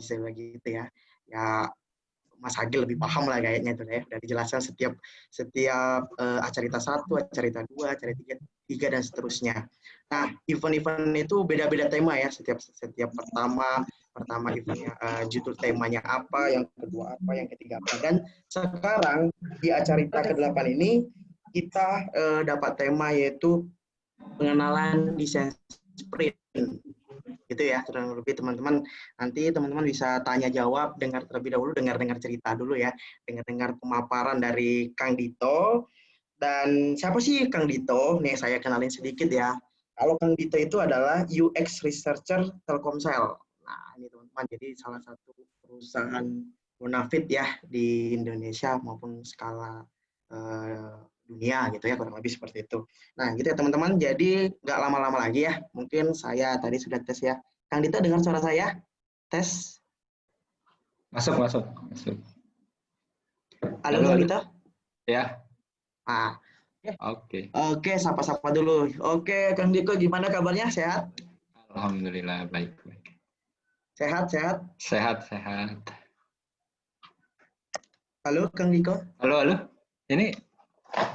istilah gitu ya. Ya Mas Hagil lebih paham lah kayaknya itu ya. Udah dijelaskan setiap acarita 1, acarita 2, acarita 3 dan seterusnya. Nah, event-event itu beda-beda tema ya. Setiap pertama eventnya judul temanya apa, yang kedua apa, yang ketiga apa. Dan sekarang di acarita ke-8 ini kita dapat tema yaitu pengenalan desain sprint. Gitu ya, kurang lebih teman-teman. Nanti teman-teman bisa tanya jawab, dengar terlebih dahulu, dengar cerita dulu ya, dengar pemaparan dari Kang Dito. Dan siapa sih Kang Dito? Nih saya kenalin sedikit ya. Kalau Kang Dito itu adalah UX Researcher Telkomsel. Nah ini teman-teman, jadi salah satu perusahaan bonafit ya di Indonesia maupun skala dunia gitu ya, kurang lebih seperti itu. Nah gitu ya teman-teman, jadi nggak lama-lama lagi ya, mungkin saya tadi sudah tes ya. Kang Dito dengar suara saya? Tes. Masuk. Halo Kang Dito? Ya. Oke, sapa-sapa dulu. Oke, Kang Diko gimana kabarnya? Sehat? Alhamdulillah baik. Sehat. Sehat. Halo Kang Diko? Halo. Ini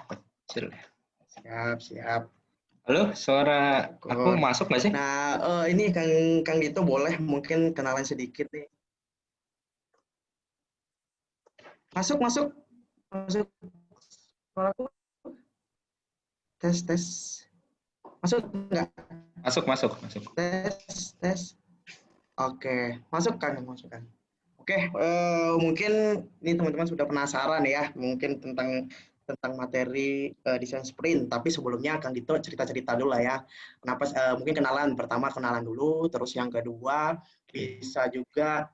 kecil. Siap. Halo, suara aku masuk nggak sih? Nah, ini Kang Dito boleh mungkin kenalan sedikit nih. Masuk. Suaraku? Tes. Masuk nggak? Masuk. Tes. Oke, masuk kan. Oke, mungkin ini teman-teman sudah penasaran ya, mungkin tentang materi desain sprint. Tapi sebelumnya Kang Dito cerita dulu lah ya. Kenapa? Mungkin pertama kenalan dulu, terus yang kedua bisa juga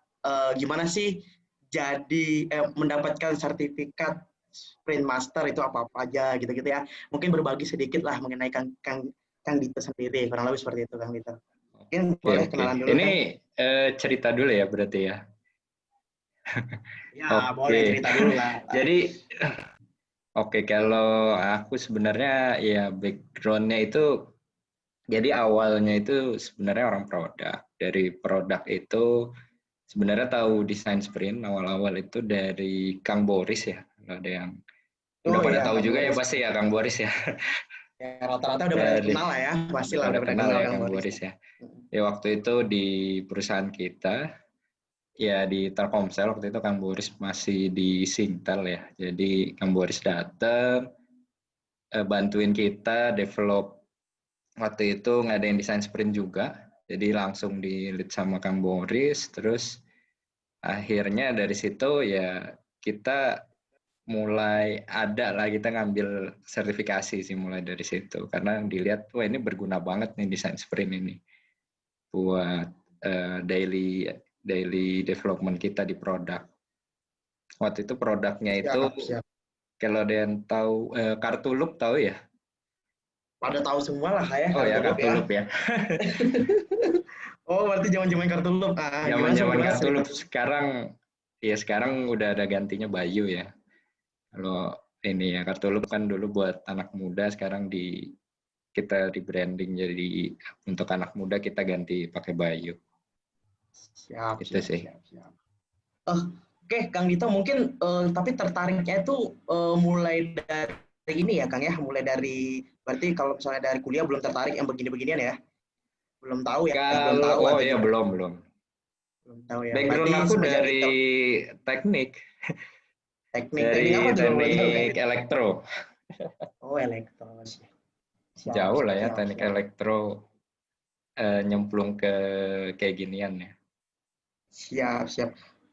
gimana sih jadi mendapatkan sertifikat Sprint Master itu apa aja gitu ya. Mungkin berbagi sedikit lah mengenai Kang Dito sendiri, kurang lebih seperti itu Kang Dito. Mungkin boleh kenalan dulu. Ini cerita dulu ya berarti ya. Ya, boleh cerita dulu lah. Jadi, kalau aku sebenarnya ya background-nya itu, jadi awalnya itu sebenarnya orang produk. Dari produk itu sebenarnya tahu desain sprint awal-awal itu dari Kang Boris ya. Ada yang udah pada tahu Kang juga Boris. Ya pasti ya Kang Boris ya. Ya rata-rata udah pada kenal lah ya, pastilah udah pada kenal ya Kang Boris ya. Ya waktu itu di perusahaan kita, ya di Telkomsel waktu itu Kang Boris masih di Singtel ya. Jadi Kang Boris datang bantuin kita develop, waktu itu ngadain desain sprint juga. Jadi langsung di lead sama Kang Boris, terus akhirnya dari situ ya kita mulai ada lah, kita ngambil sertifikasi sih mulai dari situ. Karena dilihat, wah ini berguna banget nih desain sprint ini buat daily development kita di produk. Waktu itu produknya itu, kalau ada yang tahu Kartulup tahu ya? Pada tahu semua lah ya. Oh ya, Kartulup ya. Oh berarti zaman Kartulup. Zaman Kartulup. Sekarang udah ada gantinya Bayu ya. Kalau ini ya Kartulup kan dulu buat anak muda, sekarang kita di branding jadi untuk anak muda kita ganti pakai Bayu. Siap. Oke, Kang Dito mungkin tapi tertariknya itu mulai dari ini ya Kang ya, mulai dari berarti kalau misalnya dari kuliah belum tertarik yang begini-beginian ya? Belum tahu ya? Belum tahu ya. Background aku dari teknik. Dari teknik elektro. Oh, elektro. Jauh lah ya teknik elektro nyemplung ke kayak ginian ya. Siap.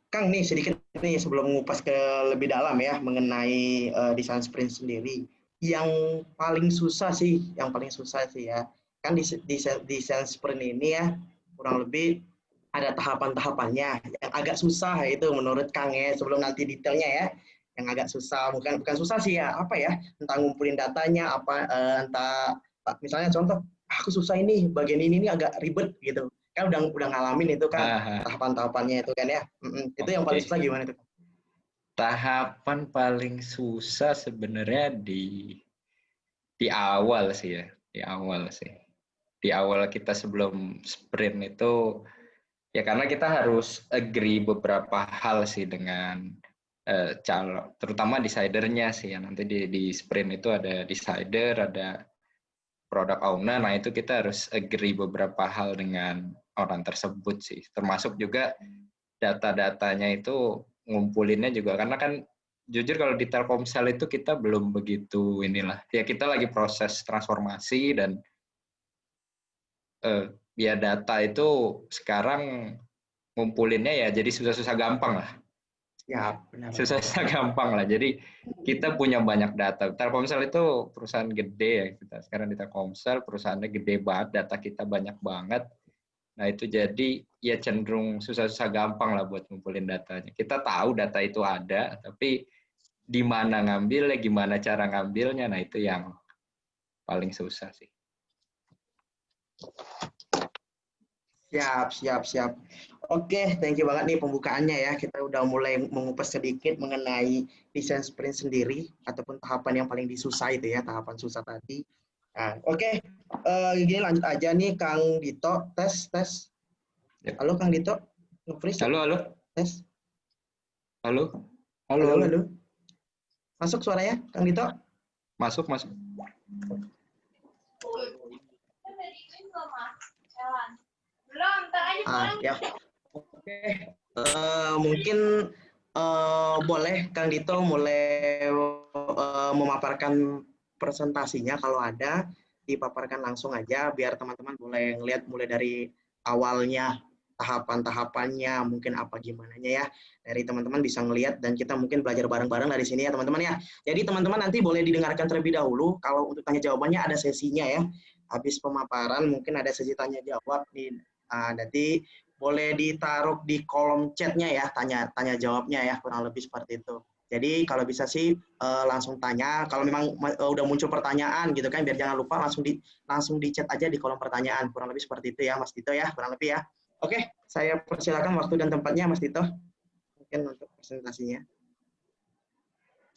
Kang nih sedikit nih sebelum mengupas ke lebih dalam ya mengenai desain sprint sendiri. Yang paling susah sih ya. Kan desain sprint ini ya kurang lebih ada tahapan-tahapannya. Yang agak susah itu menurut Kang ya, sebelum nanti detailnya ya. Yang agak susah, bukan susah sih ya, apa ya? Entah ngumpulin datanya entah misalnya contoh, aku susah ini, bagian ini agak ribet gitu. Kan udah ngalamin itu kan tahapan-tahapannya itu kan ya. Itu yang paling susah gimana itu? Tahapan paling susah sebenarnya di awal sih ya. Di awal kita sebelum sprint itu Ya karena kita harus agree beberapa hal sih dengan calon, terutama decidernya sih ya. Nanti di sprint itu ada decider, ada product owner. Nah itu kita harus agree beberapa hal dengan orang tersebut sih. Termasuk juga data-datanya itu ngumpulinnya juga, karena kan jujur kalau di Telkomsel itu kita belum begitu inilah. Ya kita lagi proses transformasi dan ya data itu sekarang ngumpulinnya ya jadi susah-susah gampang lah. Ya, benar. Susah-susah gampang lah. Jadi kita punya banyak data. Telkomsel itu perusahaan gede ya. Kita sekarang di Telkomsel perusahaannya gede banget, data kita banyak banget. Nah itu jadi ya cenderung susah-susah gampang lah buat ngumpulin datanya. Kita tahu data itu ada, tapi di mana ngambilnya, gimana cara ngambilnya, nah itu yang paling susah sih. Siap. Oke, thank you banget nih pembukaannya ya. Kita udah mulai mengupas sedikit mengenai desain sprint sendiri ataupun tahapan yang paling disusah itu ya, tahapan susah tadi. Nah, oke, gini lanjut aja nih Kang Dito, tes. Yep. Halo Kang Dito, nge-freeze. Halo. Tes. Halo. Masuk suaranya Kang Dito? Masuk. Ya. Oke. Mungkin boleh Kang Dito mulai memaparkan presentasinya, kalau ada dipaparkan langsung aja biar teman-teman boleh ngelihat mulai dari awalnya, tahapan-tahapannya, mungkin apa gimananya ya. Dari teman-teman bisa ngelihat dan kita mungkin belajar bareng-bareng dari sini ya teman-teman ya. Jadi teman-teman nanti boleh didengarkan terlebih dahulu. Kalau untuk tanya jawabannya ada sesinya ya. Habis pemaparan mungkin ada sesi tanya jawab nih. Nanti boleh ditaruh di kolom chatnya ya, tanya jawabnya ya, kurang lebih seperti itu. Jadi kalau bisa sih langsung tanya. Kalau memang udah muncul pertanyaan gitu kan, biar jangan lupa langsung di chat aja di kolom pertanyaan. Kurang lebih seperti itu ya, Mas Dito ya, kurang lebih ya. Oke, saya persilakan waktu dan tempatnya, Mas Dito. Mungkin untuk presentasinya.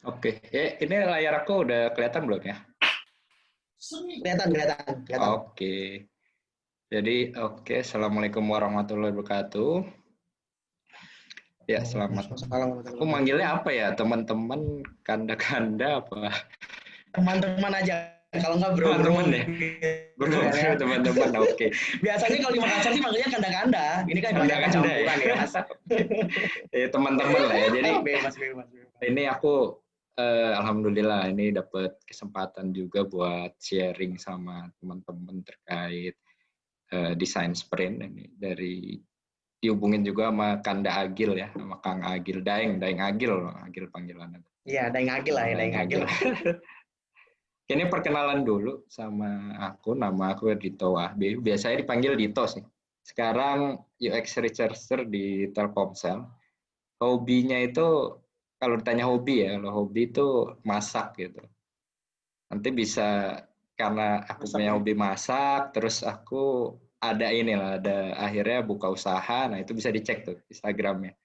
Oke, ini layar aku udah kelihatan belum ya? Kelihatan. Oke. Jadi, Assalamualaikum warahmatullahi wabarakatuh. Ya, selamat. Aku manggilnya apa ya, teman-teman, kanda-kanda apa? Teman-teman aja. Kalau nggak bro. Teman-teman ya? Bro, teman-teman, oke. Biasanya kalau di Makassar sih manggilnya kanda-kanda. Ini kan kebanyakan campuran ya, Mas. Teman-teman lah ya. Jadi, bebas. ini aku alhamdulillah ini dapat kesempatan juga buat sharing sama teman-teman terkait desain sprint ini, dari dihubungin juga sama Kanda Agil ya, sama Kang Agil, Daeng Agil panggilannya. Iya, Daeng Agil lah ya, Daeng Agil. Ini perkenalan dulu sama aku, nama aku Dito Wahbi, biasanya dipanggil Dito sih. Sekarang UX Researcher di Telkomsel. Hobinya itu, kalau ditanya hobi ya, kalau hobi itu masak gitu. Nanti bisa, karena aku punya hobi masak, terus aku ada akhirnya buka usaha, nah itu bisa dicek tuh Instagramnya.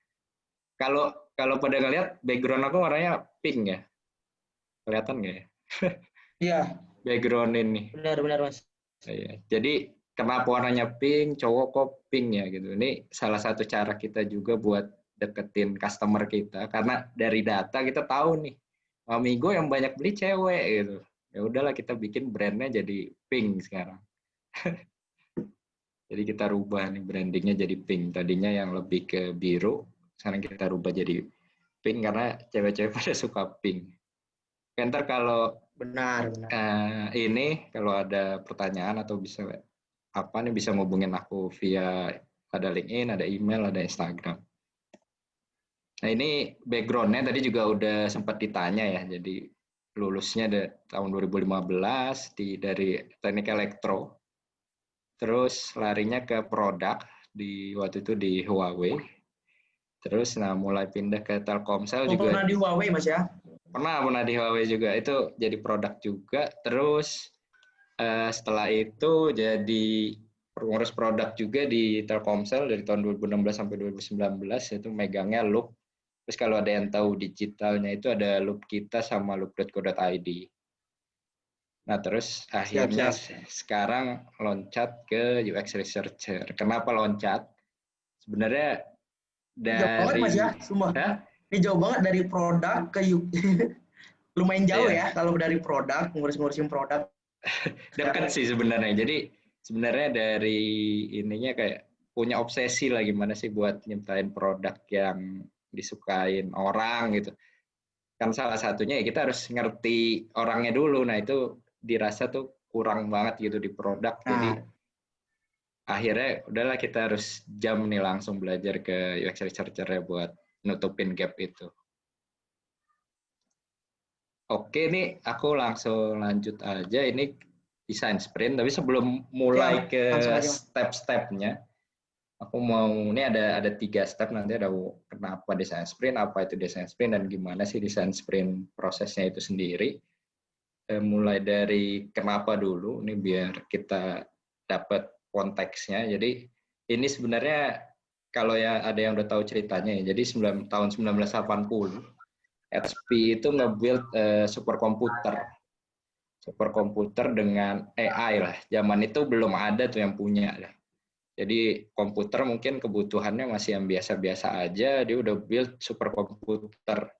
Kalau pada ngeliat background aku warnanya pink ya, kelihatan nggak ya? Iya. Background ini. Benar Mas. Iya. Jadi kenapa warnanya pink, cowok kok pink ya gitu. Ini salah satu cara kita juga buat deketin customer kita, karena dari data kita tahu nih, Mamigo yang banyak beli cewek gitu. Ya udahlah kita bikin brandnya jadi pink sekarang. Jadi kita rubah nih brandingnya jadi pink. Tadinya yang lebih ke biru, sekarang kita rubah jadi pink karena cewek-cewek pada suka pink. Ntar kalau benar. Ini kalau ada pertanyaan atau bisa apa nih, bisa ngubungin aku via ada LinkedIn, ada email, ada Instagram. Nah ini backgroundnya tadi juga udah sempat ditanya ya. Jadi lulusnya tahun 2015 dari teknik elektro. Terus larinya ke produk waktu itu di Huawei. Terus mulai pindah ke Telkomsel juga. Pernah di Huawei Mas ya? Pernah di Huawei juga. Itu jadi produk juga. Terus setelah itu jadi pengurus produk juga di Telkomsel dari tahun 2016 sampai 2019, itu megangnya Loop. Terus kalau ada yang tahu digitalnya itu ada Loop kita sama loop.co.id. Nah, terus akhirnya sekarang loncat ke UX Researcher. Kenapa loncat? Sebenarnya Ini jauh banget Mas dari ya, sumpah. Hah? Ini jauh banget dari produk ke lumayan jauh Iya, ya kalau dari produk, ngurus-ngurusin produk deket sekarang sih ini. sebenarnya. Jadi sebenarnya dari ininya kayak punya obsesi lah gimana sih buat nyiptain produk yang disukain orang gitu. Kan salah satunya ya kita harus ngerti orangnya dulu. Nah itu dirasa tuh kurang banget gitu di produk. Jadi Nah, akhirnya udahlah kita harus jam nih langsung belajar ke UX researcher ya buat nutupin gap itu. Oke nih aku langsung lanjut aja ini desain sprint. Tapi sebelum mulai siap, langsung ke aja Mas. step-stepnya, aku mau ini ada 3 step nanti ada kenapa desain sprint, apa itu desain sprint dan gimana sih desain sprint prosesnya itu sendiri. Mulai dari kenapa dulu ini biar kita dapat konteksnya. Jadi ini sebenarnya kalau ya ada yang udah tahu ceritanya ya. Jadi tahun 1980 HP itu nge-build superkomputer dengan AI lah. Zaman itu belum ada tuh yang punya lah. Jadi komputer mungkin kebutuhannya masih yang biasa-biasa aja, dia udah build superkomputer.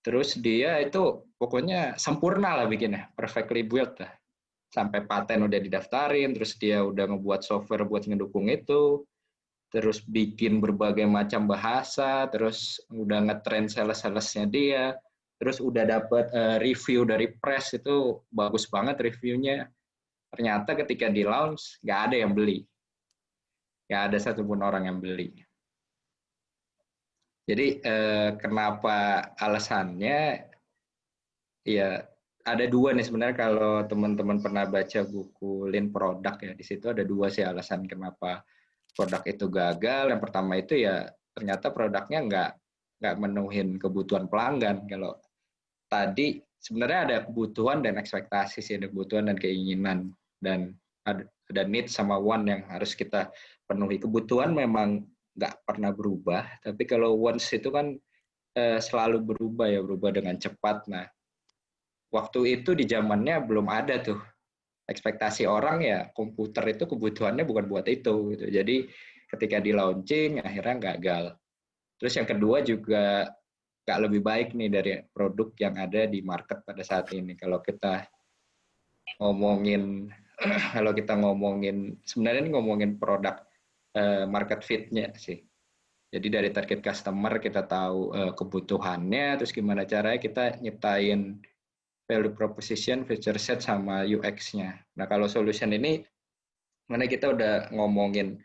Terus dia itu pokoknya sempurna lah bikinnya, perfectly built lah. Sampai paten udah didaftarin, terus dia udah ngebuat software buat ngedukung itu, terus bikin berbagai macam bahasa, terus udah ngetrain sales-salesnya dia, terus udah dapat review dari press itu bagus banget reviewnya. Ternyata ketika di launch nggak ada yang beli, nggak ada satupun orang yang beli. Jadi kenapa alasannya? Ya ada dua nih sebenarnya kalau teman-teman pernah baca buku Lean Product ya di situ ada dua sih alasan kenapa produk itu gagal. Yang pertama itu ya ternyata produknya nggak menuhin kebutuhan pelanggan. Kalau tadi sebenarnya ada kebutuhan dan ekspektasi sih, ada kebutuhan dan keinginan dan ada need sama want yang harus kita penuhi. Kebutuhan memang nggak pernah berubah, tapi kalau wants itu kan selalu berubah ya, berubah dengan cepat. Nah, waktu itu di zamannya belum ada tuh ekspektasi orang ya komputer itu kebutuhannya bukan buat itu gitu. Jadi ketika di launching akhirnya gagal. Terus yang kedua juga nggak lebih baik nih dari produk yang ada di market pada saat ini. Ngomongin kalau kita ngomongin sebenarnya ini ngomongin produk market fit-nya sih. Jadi dari target customer kita tahu kebutuhannya, terus gimana caranya kita nyiptain value proposition, feature set, sama UX-nya. Nah kalau solution ini, mana kita udah ngomongin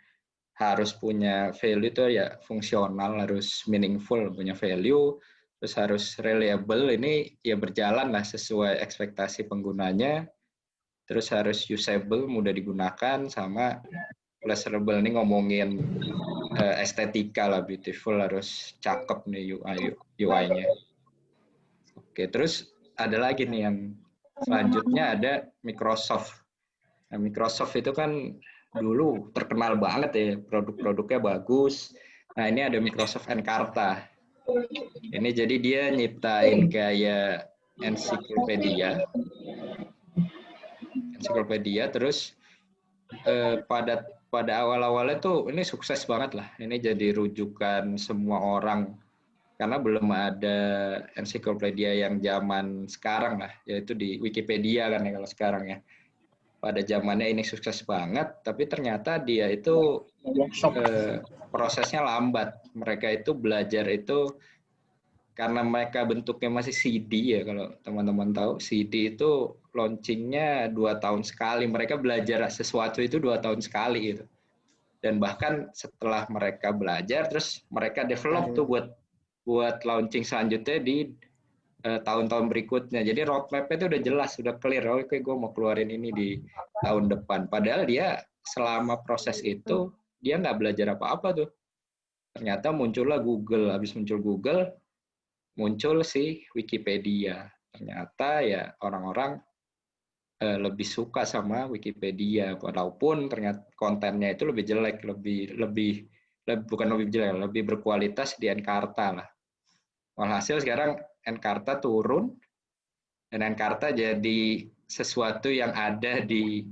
harus punya value itu ya fungsional, harus meaningful, punya value, terus harus reliable, ini ya berjalan lah sesuai ekspektasi penggunanya, terus harus usable, mudah digunakan, sama pleasurable, ini ngomongin estetika lah, beautiful, harus cakep nih UI-nya. Oke, terus ada lagi nih yang selanjutnya ada Microsoft. Nah, Microsoft itu kan dulu terkenal banget ya, produk-produknya bagus. Nah, ini ada Microsoft Encarta. Ini jadi dia nyiptain kayak ensiklopedia, terus pada awal-awalnya tuh ini sukses banget lah. Ini jadi rujukan semua orang karena belum ada ensiklopedia yang zaman sekarang lah, yaitu di Wikipedia kan ya kalau sekarang ya. Pada zamannya ini sukses banget, tapi ternyata dia itu prosesnya lambat. Mereka itu belajar itu karena mereka bentuknya masih CD ya, kalau teman-teman tahu CD itu launchingnya 2 tahun sekali. Mereka belajar sesuatu itu 2 tahun sekali gitu. Dan bahkan setelah mereka belajar, terus mereka develop tuh buat launching selanjutnya di tahun-tahun berikutnya. Jadi roadmap-nya itu udah jelas, udah clear. Oke, gue mau keluarin ini di tahun depan. Padahal dia selama proses itu dia nggak belajar apa-apa tuh. Ternyata muncullah Google. Habis muncul Google, muncul si Wikipedia. Ternyata ya orang-orang lebih suka sama Wikipedia, walaupun ternyata kontennya itu lebih jelek, bukan lebih jelek, lebih berkualitas di Encarta lah. Walhasil sekarang Encarta turun dan Encarta jadi sesuatu yang ada di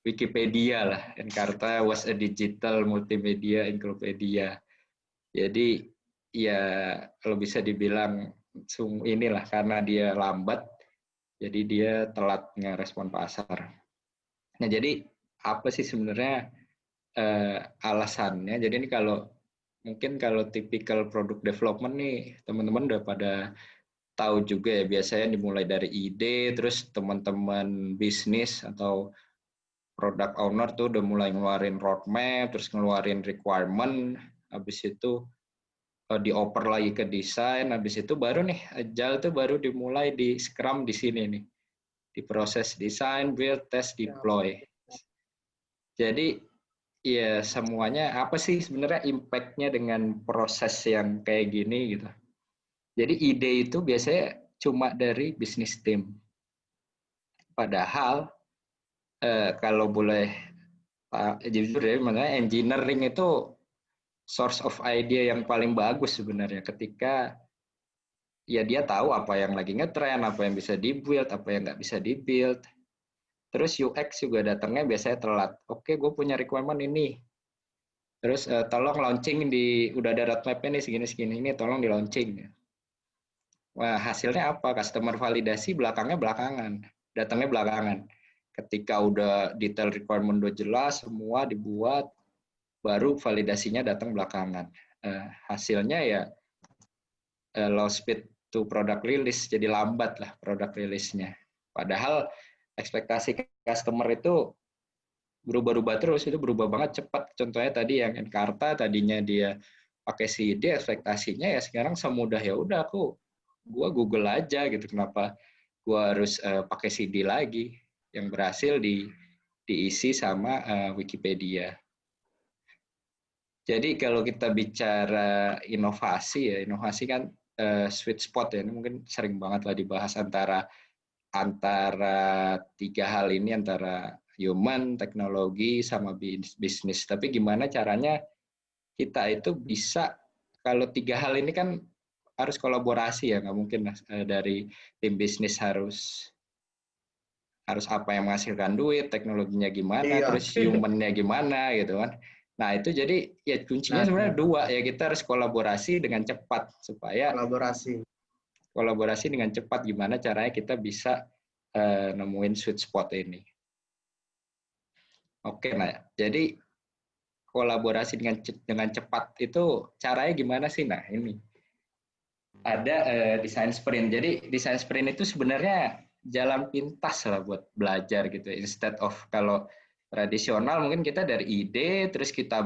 Wikipedia lah. Encarta was a digital multimedia encyclopedia. Jadi ya kalau bisa dibilang inilah karena dia lambat, jadi dia telat ngerespon pasar. Nah jadi apa sih sebenarnya alasannya? Jadi ini mungkin kalau tipikal product development nih teman-teman udah pada tahu juga ya, biasanya dimulai dari ide, terus teman-teman bisnis atau product owner tuh udah mulai ngeluarin roadmap, terus ngeluarin requirement, habis itu dioper lagi ke desain, habis itu baru nih agile tuh baru dimulai di Scrum di sini nih, di proses desain, build, test, deploy. Jadi ya semuanya apa sih sebenarnya impact-nya dengan proses yang kayak gini gitu. Jadi ide itu biasanya cuma dari bisnis team. Padahal kalau boleh jujur ya, makanya engineering itu source of idea yang paling bagus sebenarnya ketika ya dia tahu apa yang lagi ngetrend, apa yang bisa di-build, apa yang nggak bisa di-build. Terus UX juga datangnya biasanya telat. Oke, gue punya requirement ini. Terus tolong launching udah ada roadmap-nya nih segini-segini, ini tolong di launching. Wah, hasilnya apa? Customer validasi belakangnya belakangan. Datangnya belakangan. Ketika udah detail requirement udah jelas, semua dibuat, baru validasinya datang belakangan. Hasilnya ya low speed to product release, jadi lambat lah product release-nya. Padahal ekspektasi customer itu berubah-ubah terus, itu berubah banget cepat. Contohnya tadi yang Encarta, tadinya dia pakai CD, ekspektasinya ya sekarang semudah ya udah gua Google aja gitu, kenapa gua harus pakai CD lagi, yang berhasil diisi sama Wikipedia. Jadi kalau kita bicara inovasi ya, inovasi kan sweet spot ya, ini mungkin sering banget lah dibahas antara tiga hal ini, antara human, teknologi, sama bisnis. Tapi gimana caranya kita itu bisa, kalau tiga hal ini kan harus kolaborasi ya, nggak mungkin dari tim bisnis harus apa yang menghasilkan duit, teknologinya gimana, Iya. terus human-nya gimana gitu kan. Nah itu jadi ya kuncinya sebenarnya dua ya, kita harus kolaborasi dengan cepat supaya kolaborasi dengan cepat gimana caranya kita bisa nemuin sweet spot ini. Oke, nah jadi kolaborasi dengan cepat itu caranya gimana sih? Nah ini ada design sprint. Jadi design sprint itu sebenarnya jalan pintas lah buat belajar gitu. Instead of kalau tradisional mungkin kita dari ide terus kita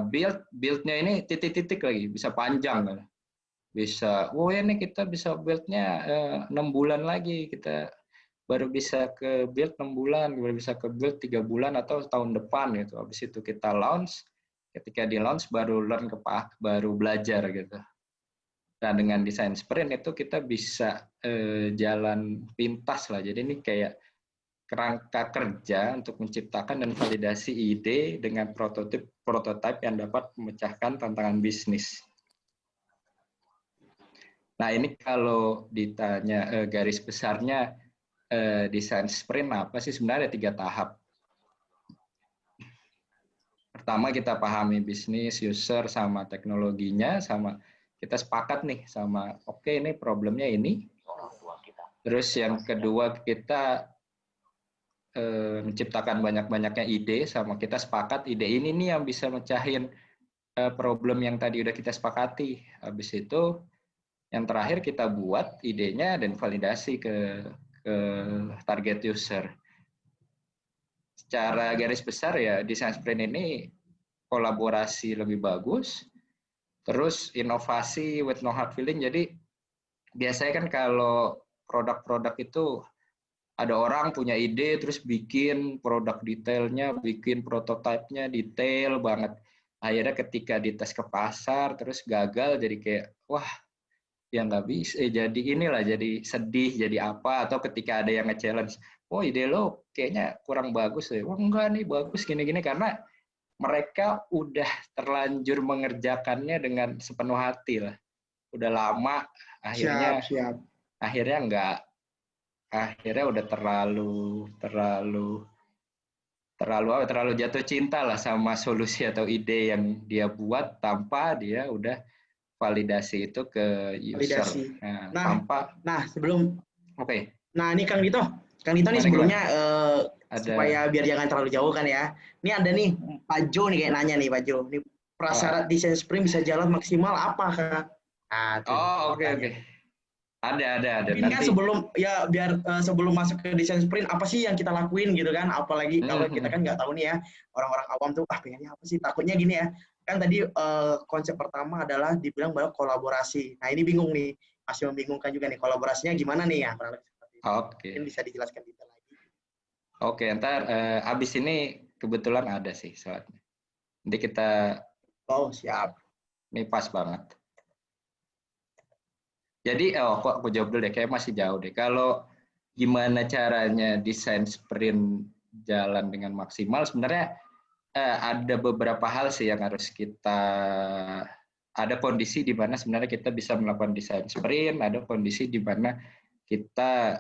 buildnya ini titik-titik lagi bisa panjang kan. Bisa, ini kita bisa build-nya 6 bulan lagi, kita baru bisa ke build 6 bulan, baru bisa ke build 3 bulan atau tahun depan gitu. Habis itu kita launch, ketika di launch baru baru belajar gitu. Nah dengan desain sprint itu kita bisa jalan pintas lah. Jadi ini kayak kerangka kerja untuk menciptakan dan validasi ide dengan prototipe yang dapat memecahkan tantangan bisnis. Nah ini kalau ditanya garis besarnya desain sprint apa sih, sebenarnya ada 3 tahap. Pertama kita pahami bisnis, user, sama teknologinya, sama kita sepakat nih sama oke ini problemnya ini. Terus yang kedua kita menciptakan banyak-banyaknya ide, sama kita sepakat ide ini nih yang bisa mecahin problem yang tadi udah kita sepakati. Habis itu yang terakhir kita buat idenya dan validasi ke target user. Secara garis besar ya desain sprint ini kolaborasi lebih bagus, terus inovasi with no hard feeling. Jadi biasanya kan kalau produk-produk itu ada orang punya ide terus bikin produk detailnya, bikin prototipenya detail banget. Akhirnya ketika dites ke pasar terus gagal, jadi kayak wah ya nggak bisa, jadi inilah jadi sedih, jadi apa, atau ketika ada yang nge-challenge, oh ide lo kayaknya kurang bagus ya, wah enggak nih bagus gini-gini, karena mereka udah terlanjur mengerjakannya dengan sepenuh hati lah, udah lama, akhirnya akhirnya udah terlalu terlalu jatuh cinta lah sama solusi atau ide yang dia buat tanpa dia udah validasi itu ke user. Validasi. Nah, Nah, tanpa sebelum oke, Nah, ini Kang Dito nih gimana? sebelumnya Ada supaya biar jangan terlalu jauh kan ya. Ini ada nih Pak Jo nih kayak nanya nih Pak Jo. Nih oh, prasyarat desain sprint bisa jalan maksimal apa Kak? Nah, tuh oh oke ditanya oke. nih. Ada Mungkin kan nanti. sebelum ya biar sebelum masuk ke desain sprint apa sih yang kita lakuin gitu kan? Apalagi kalau kita kan nggak tahu nih ya orang-orang awam tuh pengennya apa sih? Takutnya gini ya. Kan tadi konsep pertama adalah dibilang bahwa kolaborasi. Nah, ini bingung nih. Masih membingungkan juga nih kolaborasinya gimana nih ya? Kurang lebih seperti itu. Mungkin Oke. bisa dijelaskan detail lagi. Oke, ntar abis ini kebetulan ada sih soalnya. Nanti kita Oh, siap. ini pas banget. Jadi, aku jawab dulu deh, kayak masih jauh deh. Kalau gimana caranya desain sprint jalan dengan maksimal, sebenarnya ada beberapa hal sih yang harus kita, ada kondisi di mana sebenarnya kita bisa melakukan desain sprint, ada kondisi di mana kita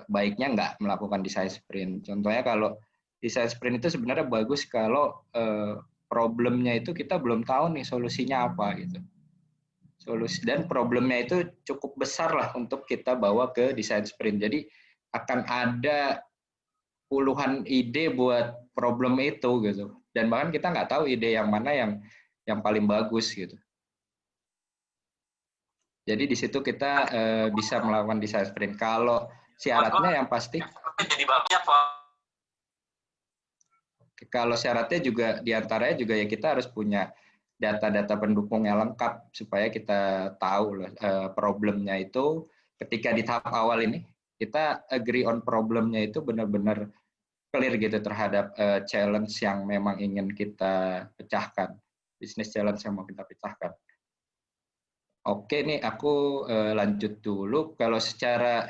baiknya nggak melakukan desain sprint. Contohnya kalau desain sprint itu sebenarnya bagus kalau problemnya itu kita belum tahu nih solusinya apa gitu. Solusi dan problemnya itu cukup besar lah untuk kita bawa ke desain sprint. Jadi akan ada puluhan ide buat problem itu gitu. Dan bahkan kita nggak tahu ide yang mana yang paling bagus gitu. Jadi di situ kita bisa melakukan desain sprint. Kalau syaratnya yang pasti, kalau syaratnya juga diantaranya juga ya kita harus punya data-data pendukung yang lengkap supaya kita tahu problemnya itu ketika di tahap awal ini kita agree on problemnya itu benar-benar clear gitu terhadap challenge yang memang ingin kita pecahkan, bisnis challenge yang mau kita pecahkan. Oke nih aku lanjut dulu. Kalau secara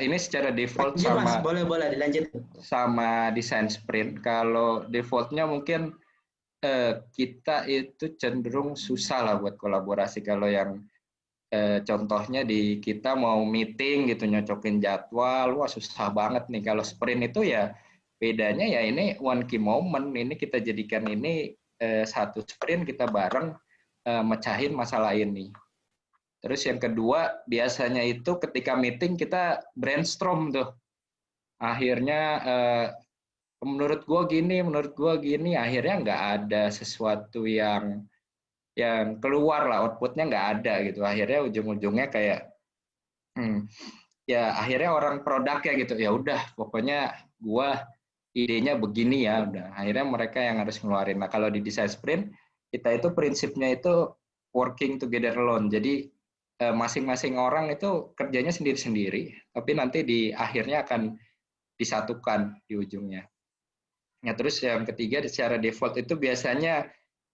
default Lanjut Mas, boleh dilanjut. sama desain sprint. Kalau defaultnya mungkin kita itu cenderung susah lah buat kolaborasi. Kalau yang contohnya di kita mau meeting gitu nyocokin jadwal, wah susah banget nih. Kalau sprint itu ya bedanya ya ini one key moment. Ini kita jadikan ini satu sprint kita bareng mecahin masalah ini. Terus yang kedua, biasanya itu ketika meeting kita brainstorm tuh. Akhirnya menurut gue gini, akhirnya nggak ada sesuatu yang keluar lah, outputnya nggak ada gitu. Akhirnya ujung-ujungnya kayak, ya akhirnya orang produknya gitu, ya udah pokoknya gue idenya begini ya, udah. Akhirnya mereka yang harus ngeluarin. Nah kalau di design sprint, kita itu prinsipnya itu working together alone. Jadi masing-masing orang itu kerjanya sendiri-sendiri, tapi nanti di akhirnya akan disatukan di ujungnya. Nah, terus yang ketiga secara default itu biasanya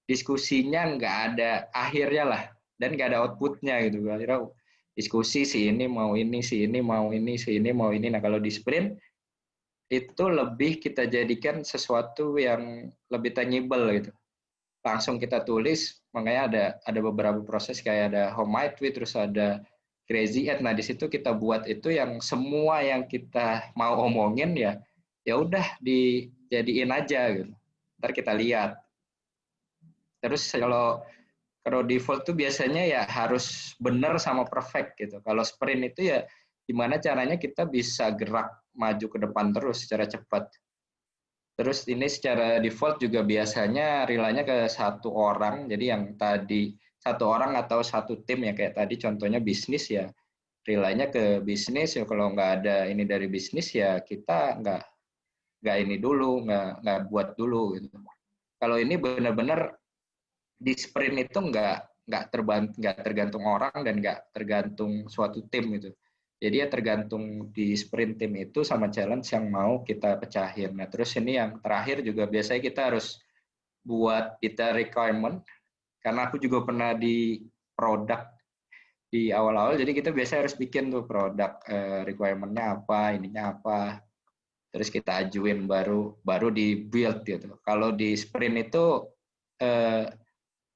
diskusinya nggak ada akhirnya lah, dan nggak ada outputnya gitu. Akhirnya diskusi si ini mau ini, si ini mau ini, si ini mau ini. Nah kalau di sprint itu lebih kita jadikan sesuatu yang lebih tangible gitu. Langsung kita tulis, makanya ada beberapa proses kayak ada How Might We, terus ada Crazy Eight. Nah di situ kita buat itu yang semua yang kita mau omongin ya udah dijadiin aja gitu. Ntar kita lihat. Terus kalau default tuh biasanya ya harus benar sama perfect gitu. Kalau sprint itu ya gimana caranya kita bisa gerak maju ke depan terus secara cepat. Terus ini secara default juga biasanya relanya ke satu orang. Jadi yang tadi satu orang atau satu tim ya kayak tadi contohnya bisnis ya relanya ke bisnis ya. Kalau nggak ada ini dari bisnis ya kita nggak ini dulu nggak buat dulu gitu. Kalau ini benar-benar di sprint itu nggak tergantung orang dan nggak tergantung suatu tim gitu. Jadi ya tergantung di sprint tim itu sama challenge yang mau kita pecahin. Nah terus ini yang terakhir juga biasanya kita harus buat detail requirement, karena aku juga pernah di produk di awal-awal, jadi kita biasanya harus bikin tuh produk requirement-nya apa, ininya apa, terus kita ajuin baru di build gitu. Kalau di sprint itu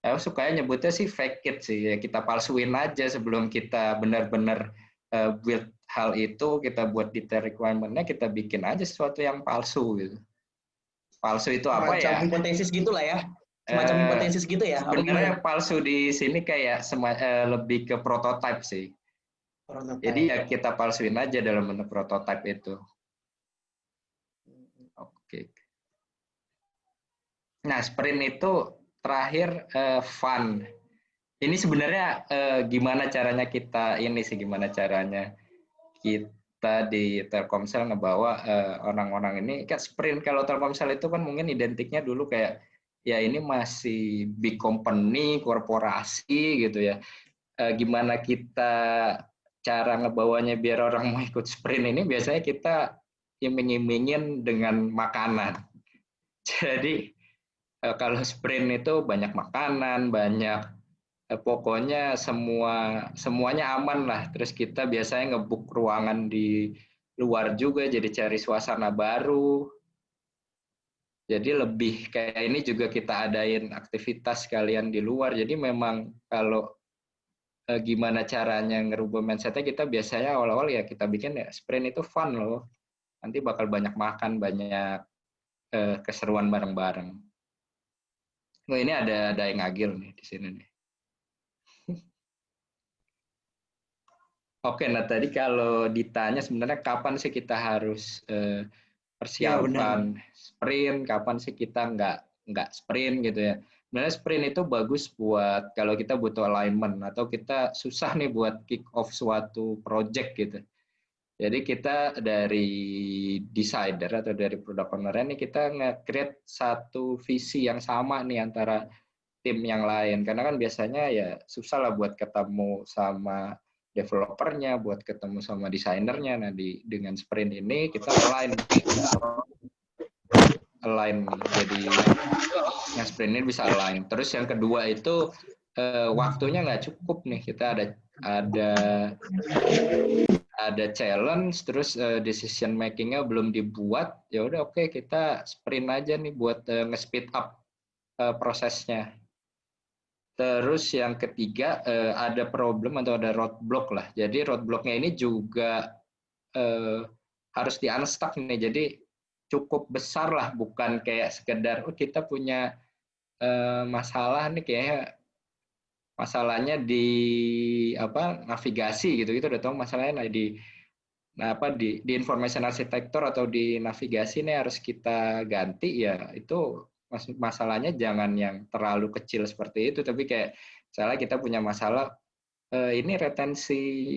aku sukanya nyebutnya sih fake it sih, ya kita palsuin aja sebelum kita benar-benar build hal itu, kita buat detail requirement-nya, kita bikin aja sesuatu yang palsu gitu. Palsu itu apa Semacam ya? hipotesis gitulah ya. Semacam hipotesis gitu ya. Apa Sebenarnya gimana? palsu di sini kayak lebih ke prototype sih. Jadi Prototype. ya kita palsuin aja dalam bentuk prototype itu. Oke. Nah, sprint itu terakhir fun. Ini sebenarnya gimana caranya kita gimana caranya kita di Telkomsel ngebawa orang-orang ini kan sprint. Kalau Telkomsel itu kan mungkin identiknya dulu kayak ya ini masih big company, korporasi gitu ya. Gimana kita cara ngebawanya biar orang mau ikut sprint ini biasanya kita iming-imingin dengan makanan. Jadi kalau sprint itu banyak makanan, banyak pokoknya semuanya aman lah. Terus kita biasanya ngebuk ruangan di luar juga, jadi cari suasana baru. Jadi lebih kayak ini juga kita adain aktivitas kalian di luar. Jadi memang kalau gimana caranya ngerubah mindsetnya kita biasanya awal-awal ya kita bikin ya sprint itu fun loh. Nanti bakal banyak makan, banyak keseruan bareng-bareng. Oh, ini ada yang agil nih di sini nih. Oke, nah tadi kalau ditanya sebenarnya kapan sih kita harus Ya benar. persiapan sprint, kapan sih kita nggak sprint gitu ya. Sebenarnya sprint itu bagus buat kalau kita butuh alignment atau kita susah nih buat kick off suatu project gitu. Jadi kita dari designer atau dari product owner ini kita nge-create satu visi yang sama nih antara tim yang lain. Karena kan biasanya ya susah lah buat ketemu sama developernya, buat ketemu sama desainernya. Nah, dengan sprint ini kita align nih. Jadi yang sprint ini bisa align. Terus yang kedua itu waktunya nggak cukup nih. Kita ada challenge, terus decision makingnya belum dibuat. Ya udah oke, kita sprint aja nih buat nge-speed up prosesnya. Terus yang ketiga ada problem atau ada roadblock lah. Jadi roadblocknya ini juga harus di unstuck nih. Jadi cukup besar lah, bukan kayak sekedar kita punya masalah nih kayak masalahnya di navigasi gitu udah tahu masalahnya di information architecture atau di navigasi ini harus kita ganti ya itu masalahnya jangan yang terlalu kecil seperti itu tapi kayak misalnya kita punya masalah ini retensi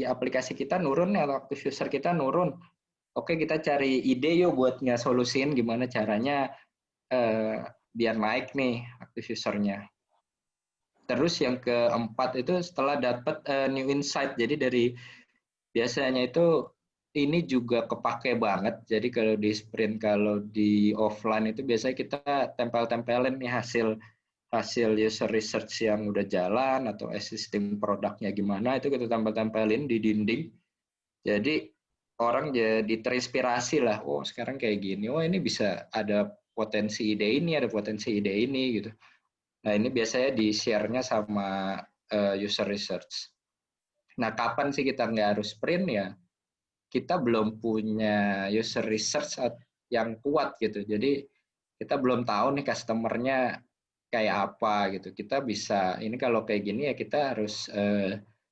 aplikasi kita nurun ya atau aktif user kita nurun. Oke, kita cari ide yuk buat ngesolusin gimana caranya biar naik nih aktif usernya. Terus yang keempat itu setelah dapat new insight. Jadi dari biasanya itu ini juga kepake banget. Jadi kalau di sprint, kalau di offline itu biasanya kita tempel-tempelin nih hasil user research yang udah jalan atau existing produknya gimana itu kita tempel-tempelin di dinding. Jadi orang jadi terinspirasi lah. Oh sekarang kayak gini. Oh ini bisa ada potensi ide ini, ada potensi ide ini gitu. Nah ini biasanya di share-nya sama user research. Nah kapan sih kita nggak harus sprint ya? Kita belum punya user research yang kuat gitu. Jadi kita belum tahu nih customer-nya kayak apa gitu. Kita bisa ini kalau kayak gini ya kita harus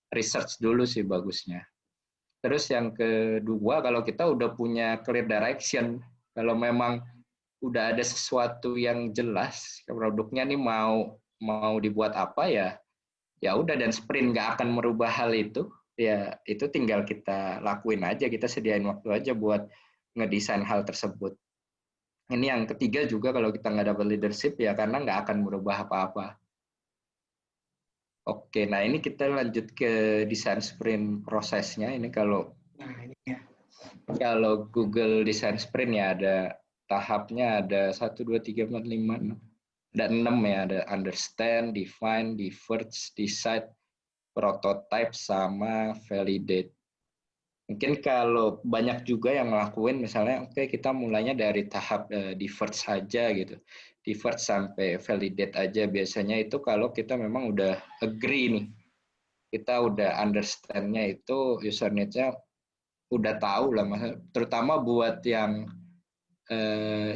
research dulu sih bagusnya. Terus yang kedua kalau kita udah punya clear direction, kalau memang udah ada sesuatu yang jelas produknya nih mau dibuat apa ya udah dan sprint nggak akan merubah hal itu ya itu tinggal kita lakuin aja kita sediain waktu aja buat ngedesain hal tersebut. Ini yang ketiga juga kalau kita nggak dapat leadership ya karena nggak akan merubah apa-apa. Oke, nah ini kita lanjut ke desain sprint prosesnya. Ini kalau Google desain sprint ya ada tahapnya ada 1, 2, 3, 4, 5, 6. Ada 6 ya, ada understand, define, diverge, decide, prototype, sama validate. Mungkin kalau banyak juga yang ngelakuin misalnya oke kita mulainya dari tahap diverge saja gitu. Diverge sampai validate aja biasanya itu kalau kita memang udah agree nih. Kita udah understand-nya itu user needs-nya udah tahu lah, terutama buat yang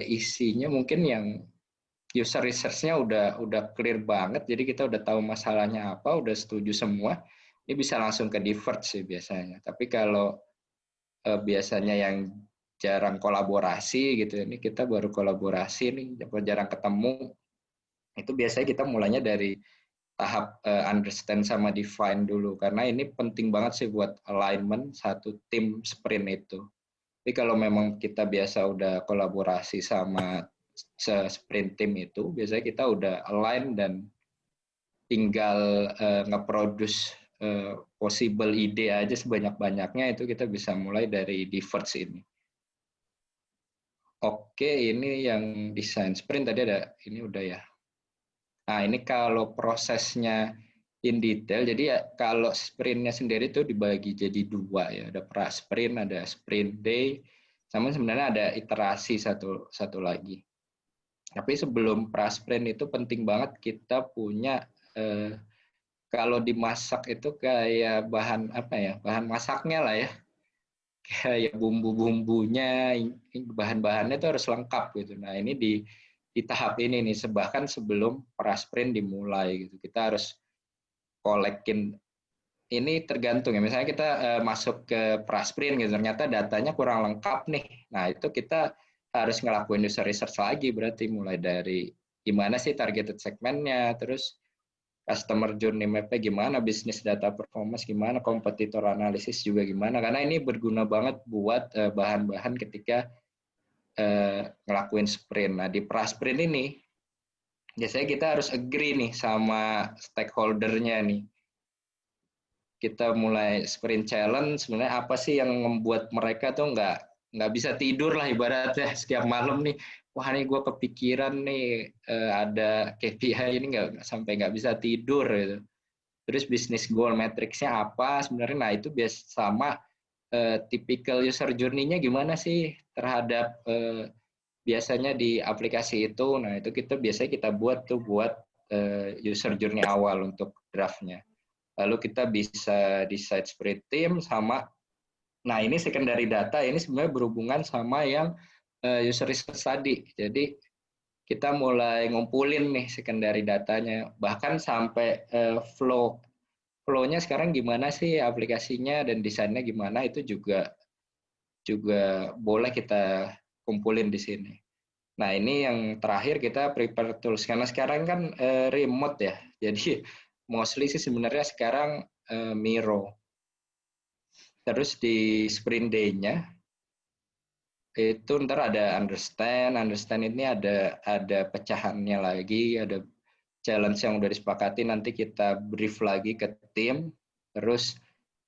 isinya mungkin yang user research-nya udah clear banget, jadi kita udah tahu masalahnya apa, udah setuju semua, ini bisa langsung ke divert sih biasanya. Tapi kalau biasanya yang jarang kolaborasi gitu, ini kita baru kolaborasi nih, jarang ketemu, itu biasanya kita mulainya dari tahap understand sama define dulu, karena ini penting banget sih buat alignment satu tim sprint itu. Tapi kalau memang kita biasa udah kolaborasi sama sprint team itu, biasanya kita udah align dan tinggal nge-produce possible ide aja sebanyak-banyaknya, itu kita bisa mulai dari diverse ini. Oke, ini yang desain sprint tadi ada, ini udah ya. Nah, ini kalau prosesnya in detail, jadi ya kalau sprintnya sendiri itu dibagi jadi dua ya, ada pra sprint, ada sprint day, sama sebenarnya ada iterasi satu lagi. Tapi sebelum pra sprint itu penting banget kita punya kalau dimasak itu kayak bahan apa ya, bahan masaknya lah ya, kayak bumbu-bumbunya, bahan-bahannya itu harus lengkap gitu. Nah ini di tahap ini nih, bahkan sebelum pra sprint dimulai gitu, kita harus kolekin. Ini tergantung ya, misalnya kita masuk ke Prasprint gitu, ternyata datanya kurang lengkap nih. Nah, itu kita harus ngelakuin user research lagi, berarti mulai dari gimana sih targeted segmennya, terus customer journey map-nya gimana, bisnis data performance gimana, kompetitor analisis juga gimana, karena ini berguna banget buat bahan-bahan ketika ngelakuin sprint. Nah, di Prasprint ini, biasanya kita harus agree nih sama stakeholder-nya nih. Kita mulai sprint challenge, sebenarnya apa sih yang membuat mereka tuh nggak bisa tidur lah ibaratnya setiap malam nih, wah nih gue kepikiran nih ada KPI ini nggak bisa tidur gitu. Terus bisnis goal matrix-nya apa sebenarnya, nah itu biasa sama typical user journey-nya gimana sih terhadap biasanya di aplikasi itu. Nah itu biasanya kita buat user journey awal untuk draft-nya. Lalu kita bisa decide sprint team sama, nah ini secondary data, ini sebenarnya berhubungan sama yang user research tadi. Jadi kita mulai ngumpulin nih secondary datanya, bahkan sampai flow-nya sekarang gimana sih aplikasinya dan desainnya gimana, itu juga boleh kita kumpulin di sini. Nah ini yang terakhir kita prepare tools, karena sekarang kan remote ya, jadi mostly sih sebenarnya sekarang Miro. Terus di sprint day-nya itu ntar ada understand ini ada pecahannya lagi, ada challenge yang udah disepakati, nanti kita brief lagi ke tim. Terus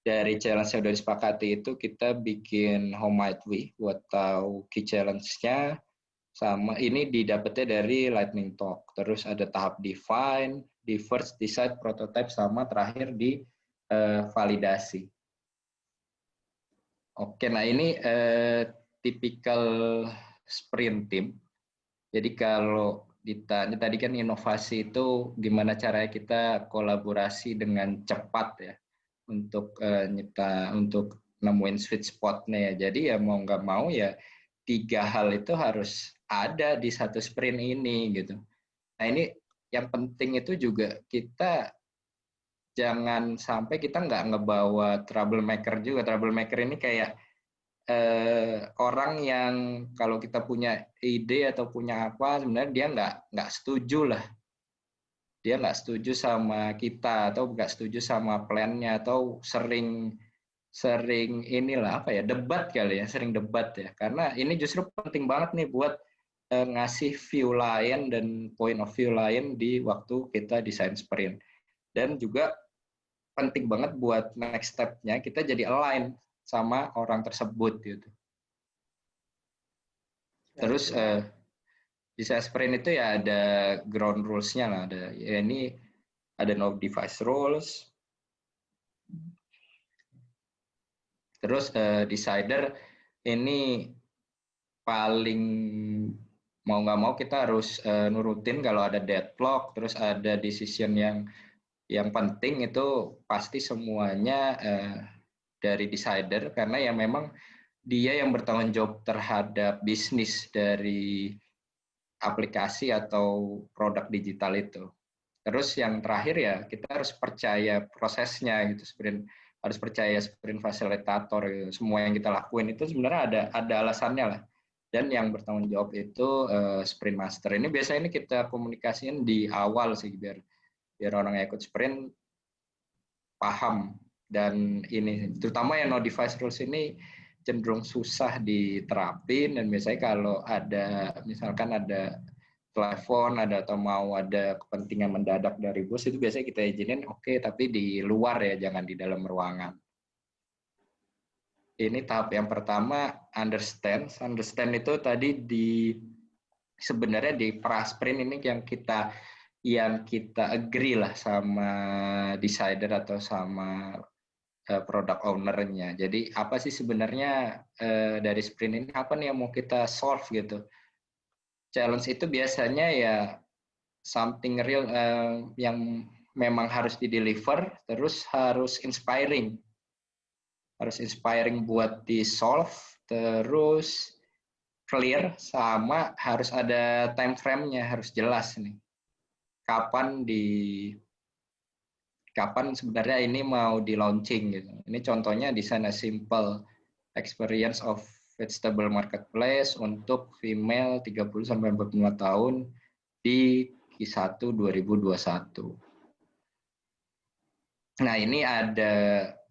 dari challenge yang udah disepakati itu kita bikin how might we buat tahu key challenge-nya, sama ini didapetnya dari lightning talk. Terus ada tahap define, diverse, decide, prototype, sama terakhir di validasi. Oke, nah ini tipikal sprint team. Jadi kalau ditanya tadi kan inovasi itu gimana caranya kita kolaborasi dengan cepat ya untuk untuk nemuin sweet spot-nya ya. Jadi ya mau nggak mau ya 3 hal itu harus ada di satu sprint ini gitu. Nah ini yang penting itu juga kita jangan sampai kita nggak ngebawa troublemaker juga. Troublemaker ini kayak orang yang kalau kita punya ide atau punya apa, sebenarnya dia nggak setuju lah. Dia nggak setuju sama kita atau nggak setuju sama plan-nya, atau sering inilah apa ya, debat kali ya, sering debat ya. Karena ini justru penting banget nih buat ngasih view lain dan point of view lain di waktu kita desain sprint. Dan juga penting banget buat next step-nya kita jadi align sama orang tersebut gitu. Terus desain sprint itu ya ada ground rules-nya lah, ada ya ini ada no device rules. Terus decider ini paling mau nggak mau kita harus nurutin kalau ada deadlock, terus ada decision yang penting itu pasti semuanya dari decider, karena ya memang dia yang bertanggung jawab terhadap bisnis dari aplikasi atau produk digital itu. Terus yang terakhir ya kita harus percaya prosesnya gitu, harus percaya sprint fasilitator gitu. Semua yang kita lakuin itu sebenarnya ada alasannya lah. Dan yang bertanggung jawab itu sprint master. Ini biasanya ini kita komunikasiin di awal sih biar orang yang ikut sprint paham. Dan ini terutama yang no device rules ini cenderung susah diterapin, dan biasanya kalau ada misalkan ada telepon atau mau ada kepentingan mendadak dari bos, itu biasanya kita izinin oke, tapi di luar ya, jangan di dalam ruangan. Ini tahap yang pertama, understand itu tadi sebenarnya di pra-sprint ini yang kita agree lah sama decider atau sama product owner-nya. Jadi apa sih sebenarnya dari sprint ini, apa nih yang mau kita solve gitu. Challenge itu biasanya ya something real yang memang harus di-deliver, terus harus inspiring buat di-solve, terus clear, sama harus ada time frame-nya, harus jelas nih. Kapan sebenarnya ini mau di launching gitu. Ini contohnya desain a simple experience of vegetable marketplace untuk female 30-45 tahun di Q1 2021. Nah, ini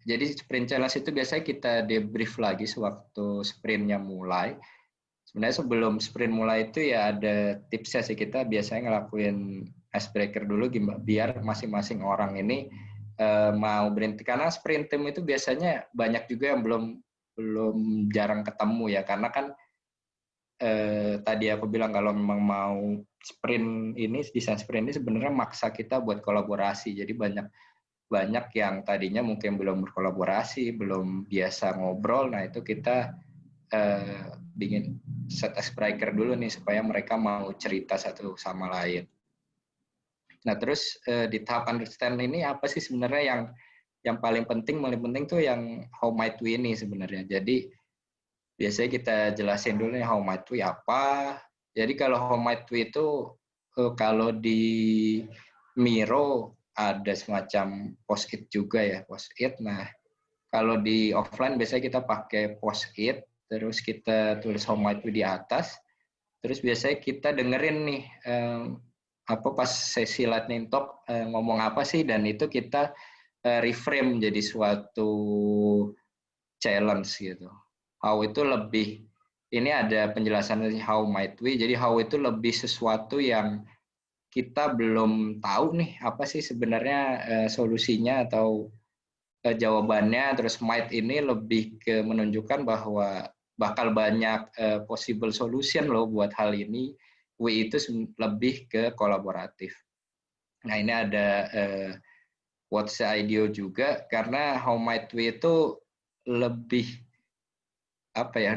jadi sprint challenge itu biasanya kita debrief lagi sewaktu sprintnya mulai. Sebenarnya sebelum sprint mulai itu ya ada tipsnya sih, kita biasanya ngelakuin icebreaker dulu biar masing-masing orang ini mau berhenti, karena sprint team itu biasanya banyak juga yang belum jarang ketemu ya, karena kan tadi aku bilang kalau memang mau sprint ini, desain sprint ini sebenarnya maksa kita buat kolaborasi, jadi banyak yang tadinya mungkin belum berkolaborasi, belum biasa ngobrol, nah itu kita bikin set icebreaker dulu nih supaya mereka mau cerita satu sama lain. Nah, terus di tahap understand ini apa sih sebenarnya yang paling penting tuh yang how might we ini sebenarnya. Jadi biasanya kita jelasin dulu nih how might we apa. Jadi kalau how might we itu kalau di Miro ada semacam post-it juga ya, post-it. Nah, kalau di offline biasanya kita pakai post-it, terus kita tulis how might we di atas. Terus biasanya kita dengerin nih pas sesi lightning talk ngomong apa sih, dan itu kita reframe jadi suatu challenge gitu. How itu lebih, ini ada penjelasan dari how might we, jadi how itu lebih sesuatu yang kita belum tahu nih apa sih sebenarnya solusinya atau jawabannya. Terus might ini lebih ke menunjukkan bahwa bakal banyak possible solution loh buat hal ini. W itu lebih ke kolaboratif. Nah, ini ada what's the idea juga, karena how might we itu lebih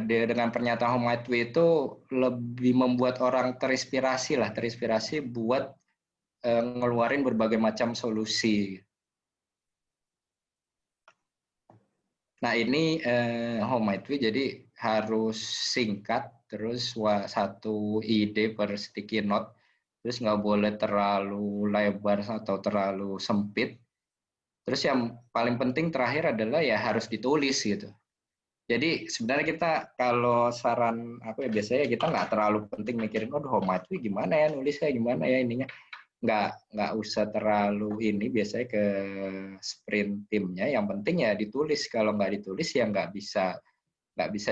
dengan pernyataan how might we itu lebih membuat orang terinspirasi buat ngeluarin berbagai macam solusi. Nah, ini how might we jadi harus singkat, terus satu ide per sticky note, terus nggak boleh terlalu lebar atau terlalu sempit. Terus yang paling penting terakhir adalah ya harus ditulis gitu. Jadi sebenarnya kita kalau saran aku ya biasanya kita nggak terlalu penting mikirin, how might we gimana ya nulisnya, gimana ya ininya. Nggak usah terlalu ini, biasanya ke sprint timnya yang penting ya ditulis. Kalau nggak ditulis ya nggak bisa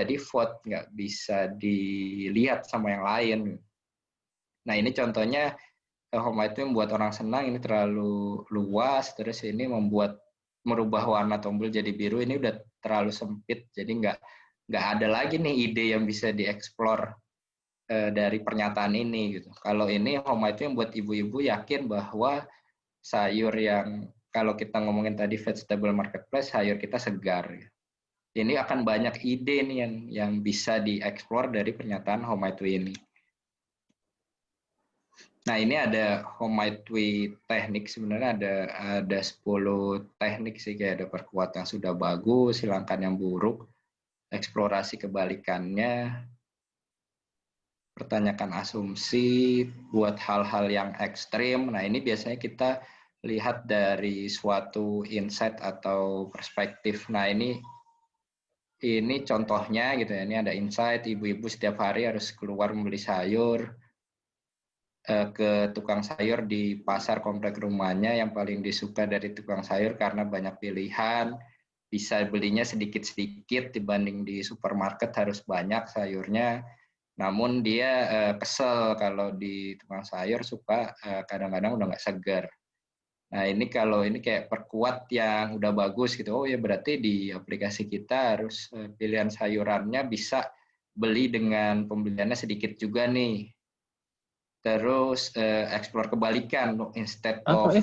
di vote, nggak bisa dilihat sama yang lain. Nah, ini contohnya Homa itu membuat orang senang, ini terlalu luas, terus ini merubah warna tombol jadi biru, ini udah terlalu sempit, jadi nggak ada lagi nih ide yang bisa dieksplor dari pernyataan ini gitu. Kalau ini Homa itu yang buat ibu-ibu yakin bahwa sayur yang kalau kita ngomongin tadi vegetable marketplace, sayur kita segar. Ini akan banyak ide nih yang bisa dieksplor dari pernyataan Homa itu ini. Nah, ini ada homemade teknik, sebenarnya ada 10 teknik sih, kayak ada perkuat yang sudah bagus, hilangkan yang buruk, eksplorasi kebalikannya, pertanyakan asumsi, buat hal-hal yang ekstrim. Nah, ini biasanya kita lihat dari suatu insight atau perspektif. Nah, ini contohnya gitu ya. Ini ada insight, ibu-ibu setiap hari harus keluar membeli sayur ke tukang sayur di pasar komplek rumahnya. Yang paling disuka dari tukang sayur karena banyak pilihan, bisa belinya sedikit-sedikit dibanding di supermarket harus banyak sayurnya. Namun dia kesel kalau di tukang sayur suka kadang-kadang udah nggak segar. Nah, ini kalau ini kayak perkuat yang udah bagus gitu. Oh ya, berarti di aplikasi kita harus pilihan sayurannya bisa beli dengan pembeliannya sedikit juga nih. Terus explore kebalikan, Apa ya?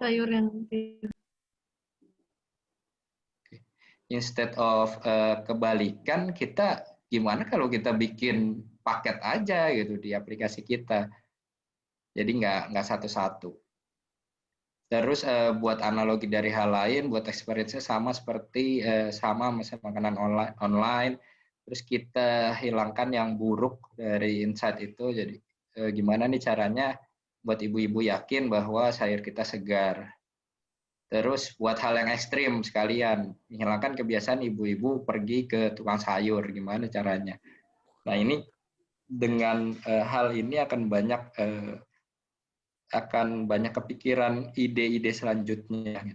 Sayur yang kebalikan, kita gimana kalau kita bikin paket aja gitu di aplikasi kita. Jadi nggak satu-satu. Terus buat analogi dari hal lain, buat experience-nya sama seperti sama misalnya makanan online. Terus kita hilangkan yang buruk dari insight itu. Jadi gimana nih caranya buat ibu-ibu yakin bahwa sayur kita segar. Terus buat hal yang ekstrim sekalian, menghilangkan kebiasaan ibu-ibu pergi ke tukang sayur. Gimana caranya? Nah, ini dengan hal ini akan banyak kepikiran ide-ide selanjutnya.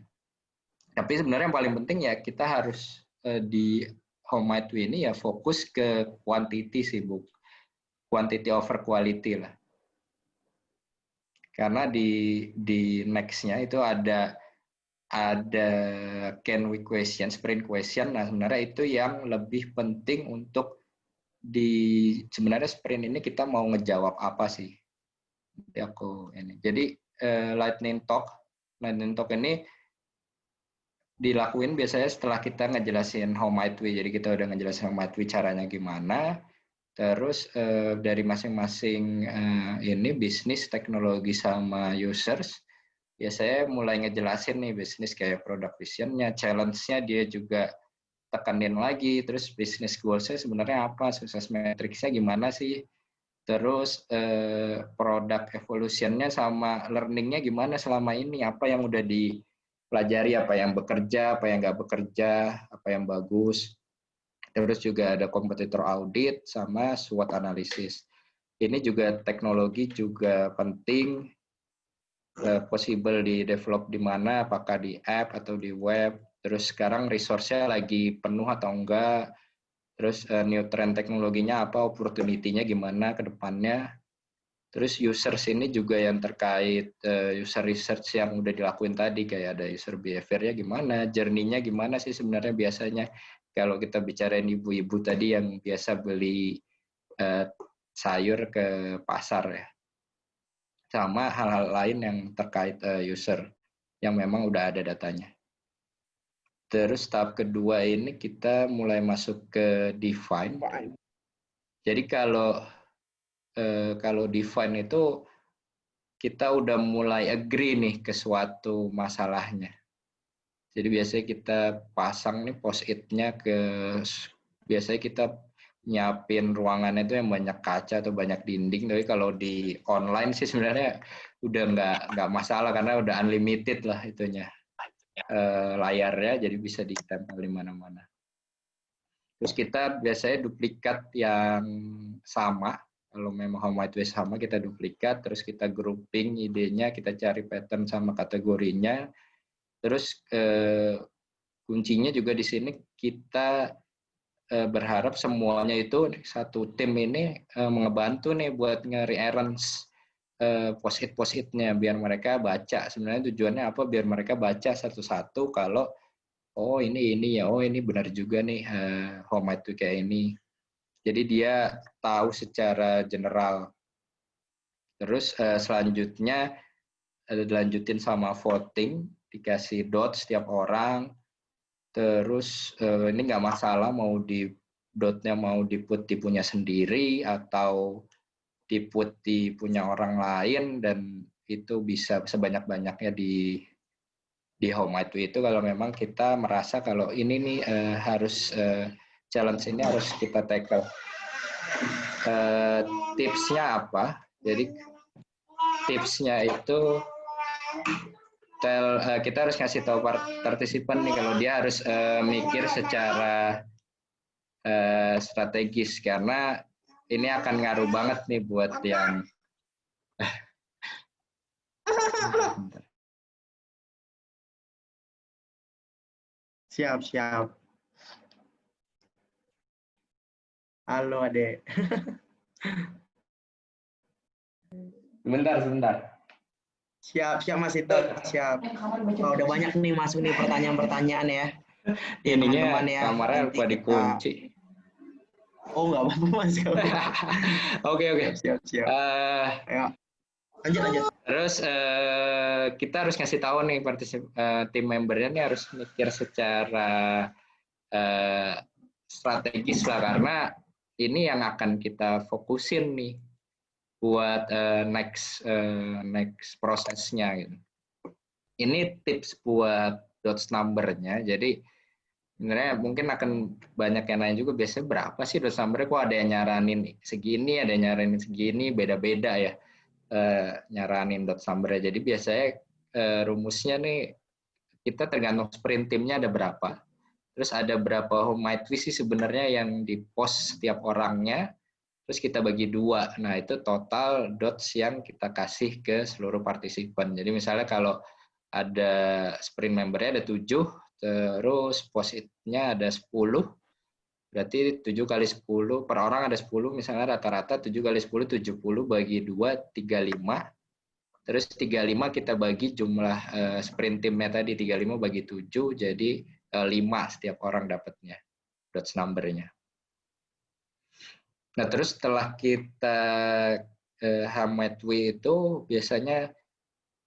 Tapi sebenarnya yang paling penting ya kita harus di Home My Tree ini ya fokus ke quantity sih, Bu. Quantity over quality lah. Karena di next-nya itu ada can we question, sprint question. Nah, sebenarnya itu yang lebih penting untuk sebenarnya sprint ini kita mau ngejawab apa sih? Jadi lightning talk ini dilakuin biasanya setelah kita ngejelasin how might we. Jadi kita udah ngejelasin how might we caranya gimana. Terus dari masing-masing ini bisnis, teknologi sama users, ya saya mulai ngejelasin nih bisnis kayak product vision-nya, challenge-nya dia juga tekanin lagi, terus bisnis goals-nya sebenarnya apa, sukses matrix-nya gimana sih, terus product evolution-nya sama learning-nya gimana selama ini, apa yang udah dipelajari, apa yang bekerja, apa yang nggak bekerja, apa yang bagus. Terus juga ada kompetitor audit sama SWOT analisis. Ini juga teknologi juga penting, possible di develop di mana, apakah di app atau di web. Terus sekarang resource-nya lagi penuh atau enggak. Terus new trend teknologinya apa, opportunity-nya gimana ke depannya. Terus users ini juga yang terkait user research yang udah dilakuin tadi, kayak ada user behavior-nya gimana, journey-nya gimana sih sebenarnya biasanya. Kalau kita bicarain ibu-ibu tadi yang biasa beli sayur ke pasar ya. Sama hal-hal lain yang terkait user yang memang udah ada datanya. Terus tahap kedua ini kita mulai masuk ke define. Jadi kalau define itu kita udah mulai agree nih ke suatu masalahnya. Jadi biasanya kita pasang nih post-it-nya biasanya kita nyiapin ruangannya itu yang banyak kaca atau banyak dinding. Tapi kalau di online sih sebenarnya udah nggak masalah karena udah unlimited lah itunya layarnya, jadi bisa ditempel di mana-mana. Terus kita biasanya duplikat yang sama. Kalau memang home white waste sama, kita duplikat, terus kita grouping idenya, kita cari pattern sama kategorinya. Terus kuncinya juga di sini kita berharap semuanya itu satu tim ini ngebantu nih buat nge-rearrange post-it-nya biar mereka baca. Sebenarnya tujuannya apa? Biar mereka baca satu-satu kalau oh ini ya, oh ini benar juga nih home itu kayak ini. Jadi dia tahu secara general. Terus selanjutnya dilanjutin sama voting, dikasih dot setiap orang. Terus ini nggak masalah mau dotnya mau dipunya sendiri atau di-put di punya orang lain, dan itu bisa sebanyak-banyaknya di How Might We itu kalau memang kita merasa kalau ini nih harus challenge ini harus kita tackle. Tipsnya apa? Jadi tipsnya itu kita harus ngasih tahu partisipan nih kalau dia harus mikir secara strategis, karena ini akan ngaruh banget nih buat yang Siap. Halo, Adek. Sebentar. Siap Mas Ito, siap. Oh, udah banyak nih masuk nih pertanyaan-pertanyaan ya. Ininya ya, kamarnya lupa dikunci. Oh, nggak apa-apa Mas. Oke. Siap. Ayo. Lanjut. Terus kita harus ngasih tahu nih tim membernya nih harus mikir secara strategis lah, karena ini yang akan kita fokusin nih buat next prosesnya gitu. Ini tips buat dots number-nya. Jadi sebenarnya mungkin akan banyak yang nanya juga, biasanya berapa sih dots number-nya? Kok ada yang nyaranin segini, ada yang nyaranin segini, beda-beda ya nyaranin dots number-nya. Jadi biasanya rumusnya nih kita tergantung sprint timnya ada berapa. Terus ada berapa How Might We sih sebenarnya yang di-post setiap orangnya. Terus kita bagi 2. Nah, itu total dots yang kita kasih ke seluruh partisipan. Jadi misalnya kalau ada sprint membernya ada 7, terus post-it-nya ada 10, berarti 7 kali 10, per orang ada 10, misalnya rata-rata 7 kali 10, 70, bagi 2, 35. Terus 35 kita bagi jumlah sprint timnya tadi, 35 bagi 7, jadi 5 setiap orang dapatnya, dots number-nya. Nah, terus setelah kita How Might We itu biasanya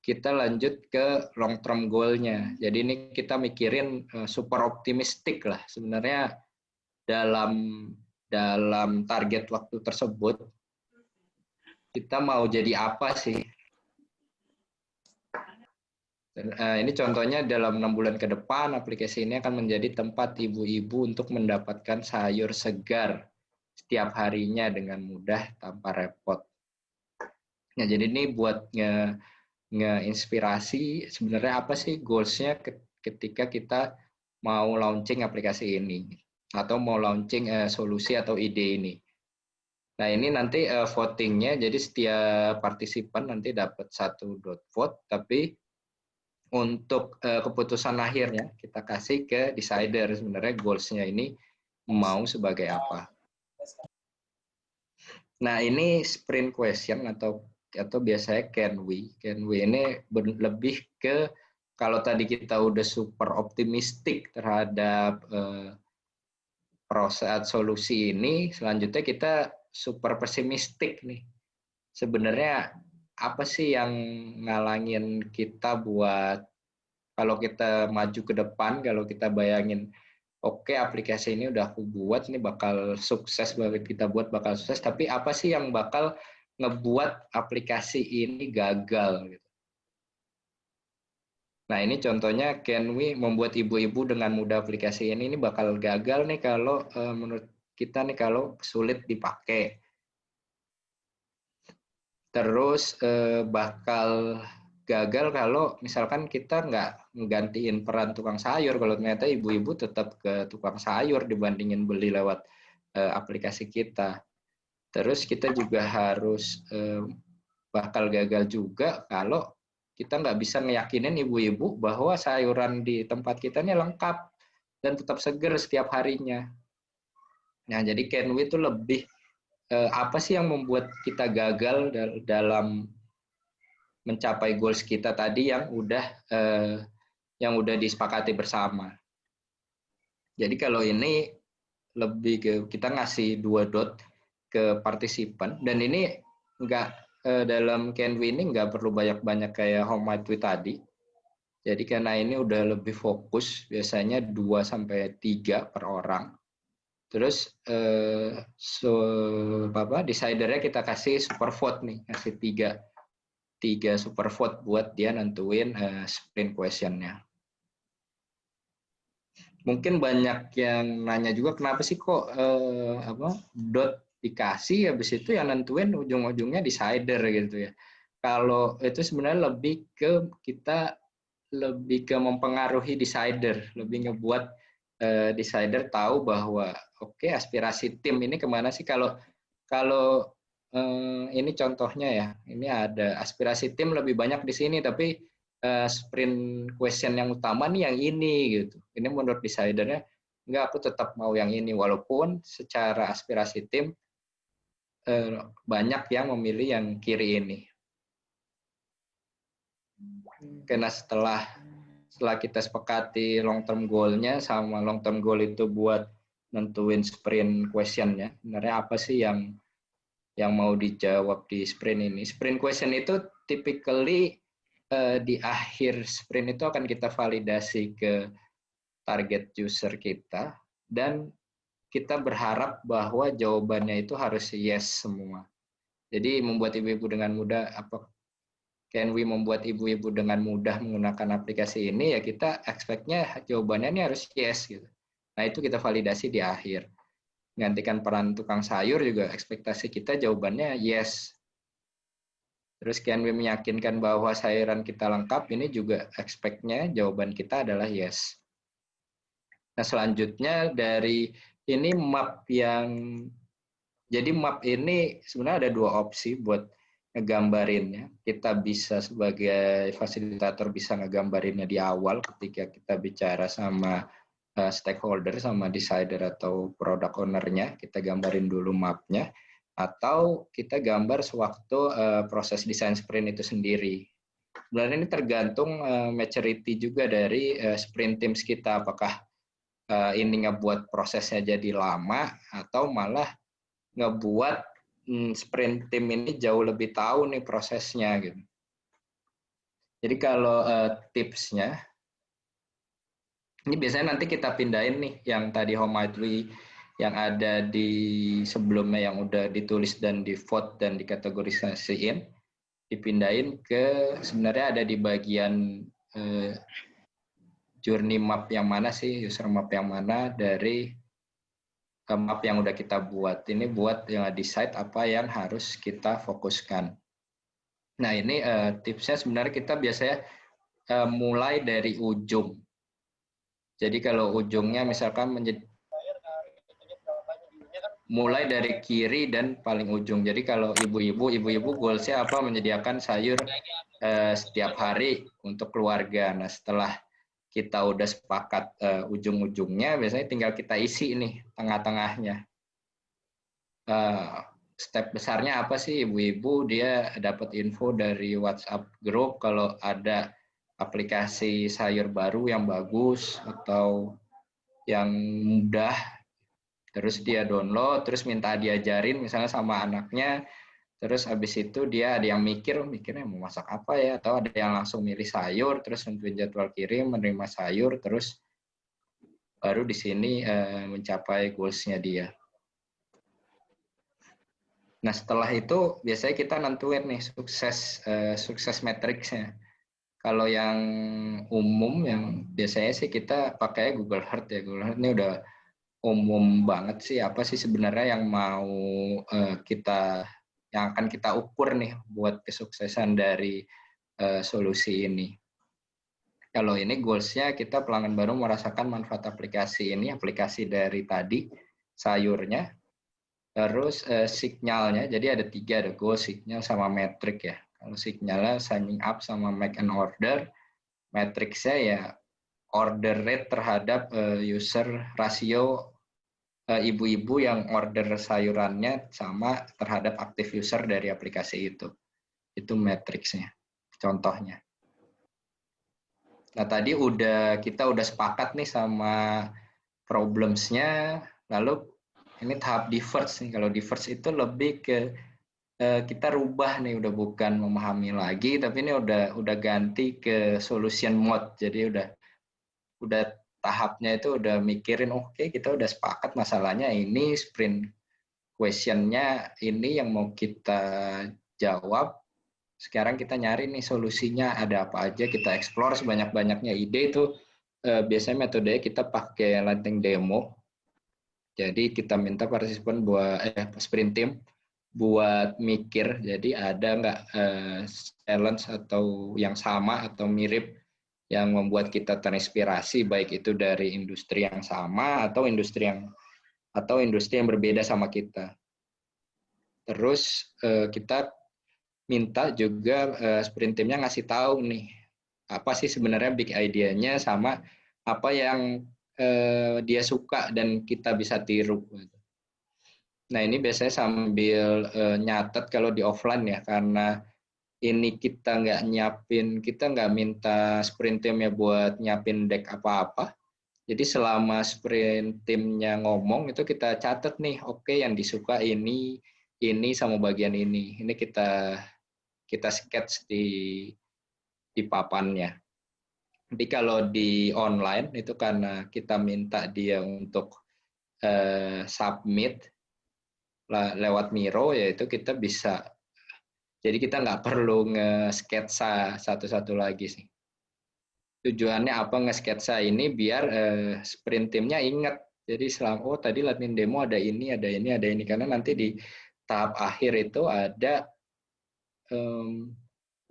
kita lanjut ke long term goal-nya. Jadi ini kita mikirin super optimistik lah sebenarnya dalam target waktu tersebut. Kita mau jadi apa sih? Dan, ini contohnya dalam 6 bulan ke depan aplikasi ini akan menjadi tempat ibu-ibu untuk mendapatkan sayur segar setiap harinya dengan mudah tanpa repot. Nah, jadi ini buat nge-inspirasi sebenarnya apa sih goals-nya ketika kita mau launching aplikasi ini atau mau launching solusi atau ide ini. Nah, ini nanti voting-nya, jadi setiap partisipan nanti dapat 1 vote, tapi untuk keputusan akhirnya kita kasih ke decider sebenarnya goals-nya ini mau sebagai apa. Nah, ini sprint question atau biasanya can we ini lebih ke kalau tadi kita udah super optimistik terhadap proses solusi ini, selanjutnya kita super pesimistik nih. Sebenarnya apa sih yang ngalangin kita buat kalau kita maju ke depan, kalau kita bayangin oke, aplikasi ini udah aku buat, ini bakal sukses, kita buat bakal sukses, tapi apa sih yang bakal ngebuat aplikasi ini gagal? Gitu. Nah, ini contohnya can we membuat ibu-ibu dengan mudah aplikasi ini bakal gagal nih kalau menurut kita nih kalau sulit dipakai. Terus bakal gagal kalau misalkan kita nggak menggantiin peran tukang sayur, kalau ternyata ibu-ibu tetap ke tukang sayur dibandingin beli lewat aplikasi kita. Terus kita juga harus bakal gagal juga kalau kita nggak bisa ngeyakinin ibu-ibu bahwa sayuran di tempat kita ini lengkap dan tetap segar setiap harinya. Nah, jadi can we itu lebih apa sih yang membuat kita gagal dalam mencapai goals kita tadi yang udah disepakati bersama. Jadi kalau ini lebih ke kita ngasih 2 dot ke partisipan, dan ini nggak dalam can we ini nggak perlu banyak-banyak kayak How Might We tadi. Jadi karena ini udah lebih fokus, biasanya 2-3 per orang. Terus decidernya kita kasih super vote nih, kasih tiga super vote buat dia nentuin sprint questionnya. Mungkin banyak yang nanya juga kenapa sih kok dot dikasih habis itu yang nentuin ujung-ujungnya decider gitu ya. Kalau itu sebenarnya lebih ke mempengaruhi decider, lebih ngebuat decider tahu bahwa oke, aspirasi tim ini kemana sih. Kalau ini contohnya ya, ini ada aspirasi tim lebih banyak di sini, tapi sprint question yang utama nih yang ini gitu. Ini menurut decidernya, enggak, aku tetap mau yang ini, walaupun secara aspirasi tim banyak yang memilih yang kiri ini. Karena setelah kita sepakati long term goal-nya sama long term goal itu buat nentuin sprint question-nya, sebenarnya apa sih yang mau dijawab di sprint ini. Sprint question itu typically di akhir sprint itu akan kita validasi ke target user kita dan kita berharap bahwa jawabannya itu harus yes semua. Jadi membuat ibu-ibu dengan mudah membuat ibu-ibu dengan mudah menggunakan aplikasi ini, ya kita expect-nya jawabannya ini harus yes gitu. Nah, itu kita validasi di akhir. Menggantikan peran tukang sayur juga ekspektasi kita jawabannya yes. Terus can we meyakinkan bahwa sayuran kita lengkap, ini juga expect-nya jawaban kita adalah yes. Nah, selanjutnya dari ini map jadi map ini sebenarnya ada dua opsi buat ngegambarinnya. Kita bisa sebagai fasilitator bisa ngegambarinnya di awal ketika kita bicara sama stakeholder, sama decider atau product owner-nya, kita gambarin dulu mapnya, atau kita gambar sewaktu proses desain sprint itu sendiri. Sebenarnya ini tergantung maturity juga dari sprint teams kita, apakah ini ngebuat prosesnya jadi lama atau malah ngebuat sprint team ini jauh lebih tahu nih prosesnya gitu. Jadi kalau tipsnya, ini biasanya nanti kita pindahin nih yang tadi how might we yang ada di sebelumnya yang udah ditulis dan di vote dan dikategorisasiin, dipindahin ke sebenarnya ada di bagian journey map yang mana sih, user map yang mana dari map yang udah kita buat. Ini buat yang decide apa yang harus kita fokuskan. Nah, ini tipsnya sebenarnya kita biasanya mulai dari ujung. Jadi kalau ujungnya misalkan mulai dari kiri dan paling ujung. Jadi kalau ibu-ibu goalsnya apa, menyediakan sayur setiap hari untuk keluarga. Nah, setelah kita udah sepakat ujung-ujungnya, biasanya tinggal kita isi nih tengah-tengahnya. Step besarnya apa sih, ibu-ibu dia dapat info dari WhatsApp group kalau ada aplikasi sayur baru yang bagus atau yang mudah, terus dia download, terus minta diajarin misalnya sama anaknya, terus habis itu dia ada yang mikirnya mau masak apa ya, atau ada yang langsung milih sayur, terus nentuin jadwal kirim, menerima sayur, terus baru di sini mencapai goals-nya dia. Nah, setelah itu biasanya kita nentuin nih sukses matriksnya. Kalau yang umum yang biasanya sih kita pakai Google Earth ya. Google Earth ini udah umum banget sih, apa sih sebenarnya yang mau yang akan kita ukur nih buat kesuksesan dari solusi ini. Kalau ini goals-nya kita pelanggan baru merasakan manfaat aplikasi ini, aplikasi dari tadi sayurnya. Terus signalnya, jadi ada 3, ada goal, signal, sama metrik ya. Kalau signalnya signing up sama make an order, metriksnya ya order rate terhadap user rasio ibu-ibu yang order sayurannya sama terhadap active user dari aplikasi itu. Itu metriksnya, contohnya. Nah, tadi kita udah sepakat nih sama problems-nya, lalu ini tahap diverge nih. Kalau diverge itu lebih ke kita rubah nih, udah bukan memahami lagi, tapi ini udah ganti ke solution mode. Jadi udah tahapnya itu udah mikirin, oke, kita udah sepakat masalahnya ini, sprint question-nya ini yang mau kita jawab. Sekarang kita nyari nih solusinya ada apa aja, kita explore sebanyak-banyaknya ide itu. Biasanya metodenya kita pakai lightning demo. Jadi kita minta partisipan buat sprint team buat mikir. Jadi ada nggak challenge atau yang sama atau mirip yang membuat kita terinspirasi, baik itu dari industri yang sama atau industri yang berbeda sama kita. Terus kita minta juga sprint teamnya ngasih tahu nih apa sih sebenarnya big idea-nya sama apa yang dia suka dan kita bisa tiru. Nah ini biasanya sambil nyatet kalau di offline ya, karena ini kita nggak minta sprint teamnya buat nyiapin deck apa-apa. Jadi selama sprint teamnya ngomong itu kita catat nih, oke, yang disuka ini sama bagian ini kita sketch di papannya. Jadi kalau di online itu karena kita minta dia untuk submit lewat Miro, yaitu kita bisa, jadi kita nggak perlu nge-sketsa satu-satu lagi sih. Tujuannya apa nge-sketsa ini biar sprint timnya ingat. Jadi selama tadi latihan demo ada ini, karena nanti di tahap akhir itu ada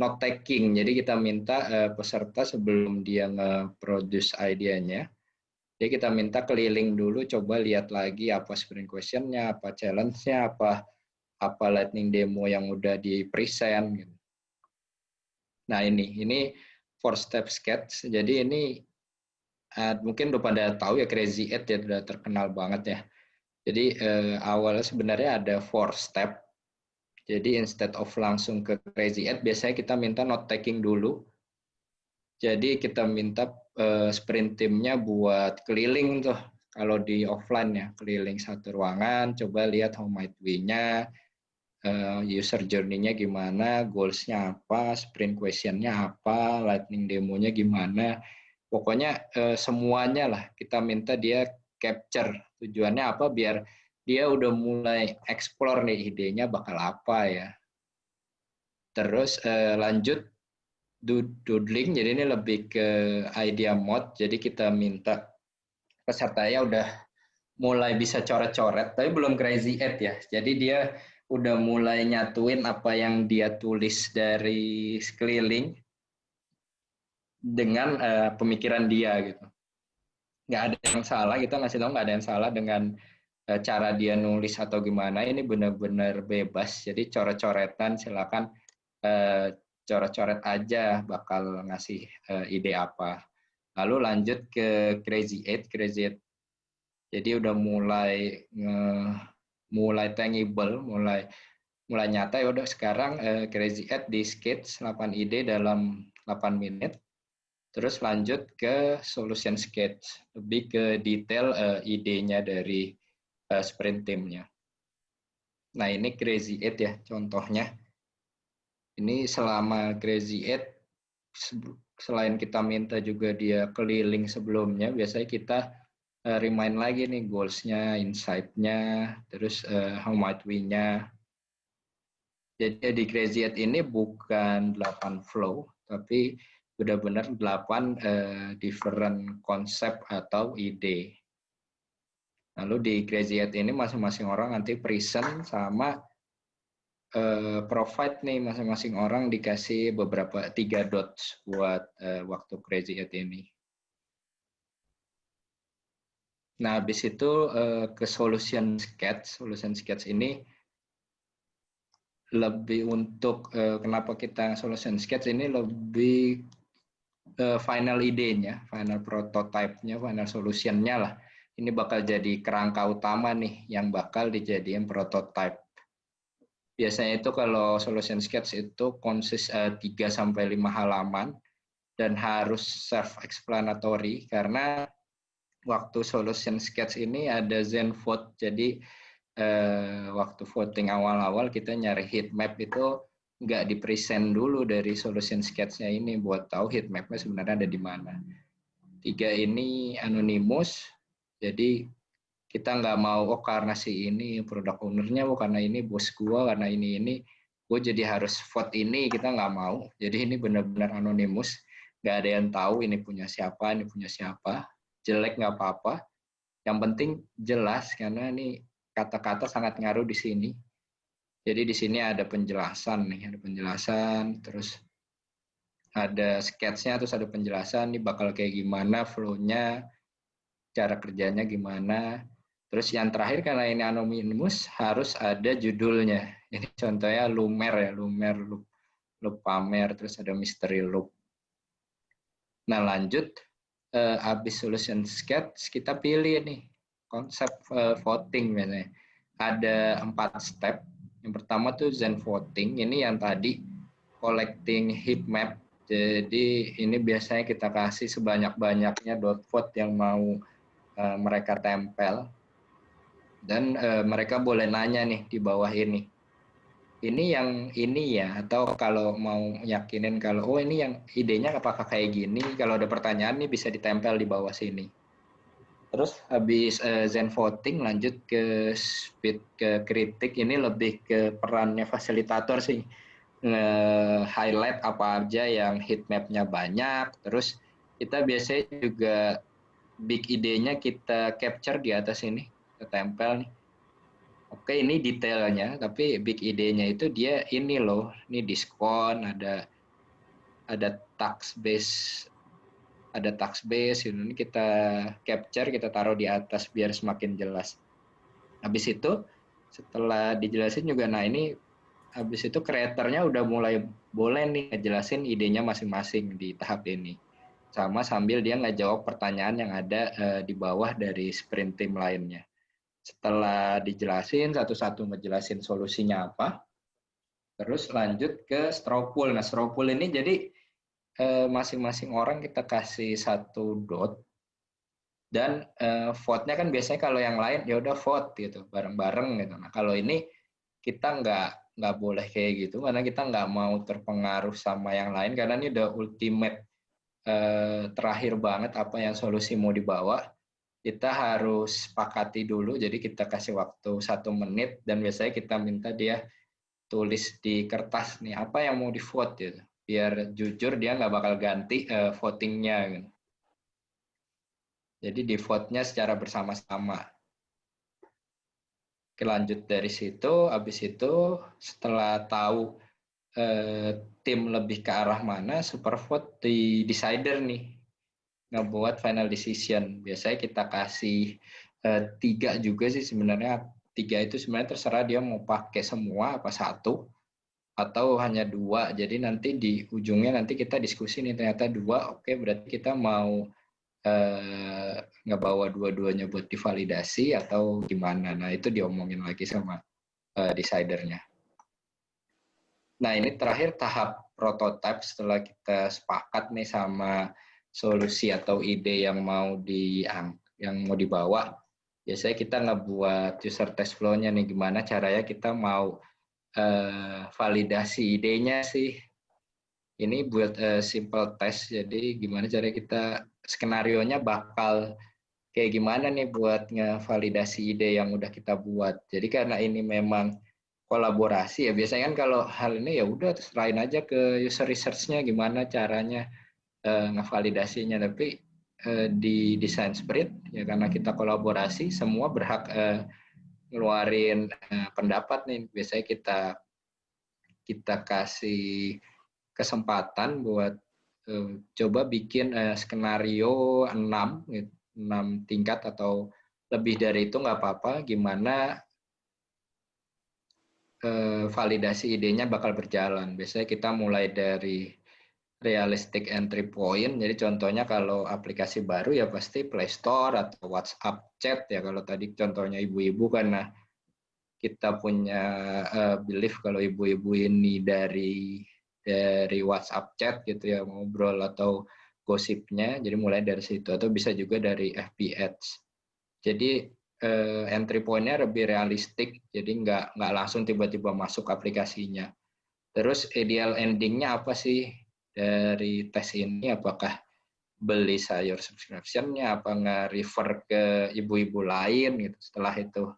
note taking. Jadi kita minta peserta sebelum dia nge-produce idenya, jadi kita minta keliling dulu, coba lihat lagi apa sprint question-nya, apa challenge-nya, apa lightning demo yang udah di present gitu. Nah ini 4-step sketch. Jadi ini mungkin udah pada tahu ya, Crazy 8 ya, udah terkenal banget ya. Jadi awalnya sebenarnya ada 4 step. Jadi instead of langsung ke Crazy 8, biasanya kita minta note taking dulu. Jadi kita minta sprint timnya buat keliling tuh. Kalau di offline ya, keliling satu ruangan, coba lihat how might we-nya, user journey-nya gimana, goals-nya apa, sprint question-nya apa, lightning demo-nya gimana. Pokoknya semuanya lah kita minta dia capture. Tujuannya apa? Biar dia udah mulai explore nih idenya bakal apa ya. Terus lanjut doodling, jadi ini lebih ke idea mode. Jadi kita minta pesertanya udah mulai bisa coret-coret, tapi belum Crazy 8 ya. Jadi dia udah mulai nyatuin apa yang dia tulis dari sekeliling dengan pemikiran dia gitu. Nggak ada yang salah, kita ngasih tahu nggak ada yang salah dengan cara dia nulis atau gimana. Ini benar-benar bebas. Jadi coret-coretan, silakan coret-coret aja bakal ngasih ide apa. Lalu lanjut ke Crazy 8. Jadi udah mulai tangible, mulai nyata ya udah sekarang Crazy 8 di sketch 8 ide dalam 8 menit. Terus lanjut ke solution sketch, lebih ke detail idenya dari sprint teamnya. Nah ini Crazy 8 ya contohnya. Ini selama Crazy 8, selain kita minta juga dia keliling sebelumnya, biasanya kita remind lagi nih goals-nya, insight-nya, terus how might we-nya. Jadi di Crazy 8 ini bukan 8 flow, tapi benar-benar 8 different konsep atau ide. Lalu di Crazy 8 ini masing-masing orang nanti present sama provide nih, masing-masing orang dikasih beberapa 3 dots buat waktu Crazy 8 ini. Nah, habis itu ke solution sketch. Solution sketch ini lebih untuk kenapa kita solution sketch ini lebih final idenya, final prototype-nya, final solution-nya lah. Ini bakal jadi kerangka utama nih yang bakal dijadiin prototype. Biasanya itu kalau solution sketch itu konsis 3-5 halaman dan harus self-explanatory karena waktu solution sketch ini ada Zen vote. Jadi waktu voting awal-awal kita nyari heat map itu nggak di-present dulu dari solution sketch-nya ini buat tahu heat map-nya sebenarnya ada di mana. 3 ini anonymous, jadi kita nggak mau karena si ini produk ownernya, karena ini bos gua, karena ini gue jadi harus vote ini, kita nggak mau. Jadi ini benar-benar anonymous, nggak ada yang tahu ini punya siapa, jelek nggak apa-apa. Yang penting jelas, karena ini kata-kata sangat ngaruh di sini. Jadi di sini ada penjelasan nih, terus ada sketsnya, terus ada penjelasan nih bakal kayak gimana flow-nya, cara kerjanya gimana. Terus yang terakhir karena ini anonymous harus ada judulnya. Ini contohnya Lumer loop pamer, terus ada mystery loop. Nah lanjut, habis solution sketch kita pilih nih konsep voting biasanya. Ada 4 step. Yang pertama tuh Zen voting. Ini yang tadi collecting heat map. Jadi ini biasanya kita kasih sebanyak-banyaknya dot vote yang mau mereka tempel. Dan mereka boleh nanya nih di bawah ini. Ini yang ini ya, atau kalau mau yakinin kalau ini yang idenya apakah kayak gini, kalau ada pertanyaan nih bisa ditempel di bawah sini. Terus habis Zen voting lanjut ke speed ke kritik, ini lebih ke perannya fasilitator sih. Highlight apa aja yang heat map-nya banyak, terus kita biasanya juga big idenya kita capture di atas ini, kita tempel nih. Oke, ini detailnya, tapi big idenya itu dia ini loh, ini diskon, ada tax base, ini kita capture, kita taruh di atas biar semakin jelas. Habis itu setelah dijelasin juga, nah ini habis itu kreatornya udah mulai boleh nih ngejelasin idenya masing-masing di tahap ini. Sama sambil dia ngejawab pertanyaan yang ada di bawah dari sprint team lainnya. Setelah dijelasin, satu-satu ngejelasin solusinya apa, terus lanjut ke straw poll. Nah, straw poll ini jadi masing-masing orang kita kasih 1 dot, dan vote-nya kan biasanya kalau yang lain ya udah vote gitu, bareng-bareng gitu. Nah, kalau ini kita nggak boleh kayak gitu, karena kita nggak mau terpengaruh sama yang lain, karena ini udah ultimate terakhir banget apa yang solusi mau dibawa. Kita harus sepakati dulu, jadi kita kasih waktu 1 menit, dan biasanya kita minta dia tulis di kertas nih apa yang mau di vote gitu, biar jujur dia nggak bakal ganti votingnya gitu. Jadi di vote-nya secara bersama-sama. Oke, lanjut dari situ, habis itu setelah tahu tim lebih ke arah mana, super vote di decider nih ngebuat final decision. Biasanya kita kasih 3 juga sih sebenarnya. 3 itu sebenarnya terserah dia mau pakai semua apa 1 atau hanya 2. Jadi nanti di ujungnya nanti kita diskusi nih, ternyata 2, oke berarti kita mau ngebawa dua-duanya buat divalidasi atau gimana. Nah itu diomongin lagi sama decidernya. Nah ini terakhir tahap prototype. Setelah kita sepakat nih sama solusi atau ide yang mau dibawa, biasanya kita ngebuat user test flow-nya nih, gimana caranya kita mau validasi idenya sih. Ini buat simple test, jadi gimana cara kita skenario-nya bakal kayak gimana nih buat ngevalidasi ide yang udah kita buat. Jadi karena ini memang kolaborasi ya, biasanya kan kalau hal ini ya udah serahin aja ke user research-nya gimana caranya ngevalidasinya. Tapi di design sprint ya karena kita kolaborasi, semua berhak ngeluarin pendapat nih. Biasanya kita kasih kesempatan buat coba bikin skenario 6 tingkat atau lebih dari itu nggak apa-apa, gimana validasi idenya bakal berjalan. Biasanya kita mulai dari realistic entry point. Jadi contohnya kalau aplikasi baru ya pasti Play Store atau WhatsApp chat ya. Kalau tadi contohnya ibu-ibu, karena kita punya belief kalau ibu-ibu ini dari WhatsApp chat gitu ya, ngobrol atau gosipnya. Jadi mulai dari situ, atau bisa juga dari FB Ads. Jadi entry point-nya lebih realistik, jadi nggak langsung tiba-tiba masuk aplikasinya. Terus ideal ending-nya apa sih dari tes ini? Apakah beli sayur subscription-nya, apa nge-refer ke ibu-ibu lain gitu. Setelah itu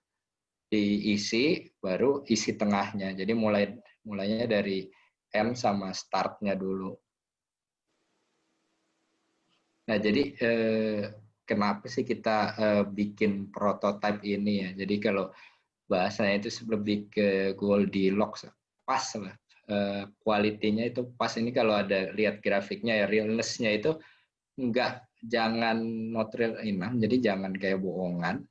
diisi, baru isi tengahnya. Jadi mulainya dari end sama start-nya dulu. Nah, jadi kenapa sih kita bikin prototype ini ya? Jadi kalau bahasanya itu lebih ke Goldilocks, pas lah. Quality-nya itu pas. Ini kalau ada lihat grafiknya ya, realness-nya itu jangan not real enough, jadi jangan kayak bohongan.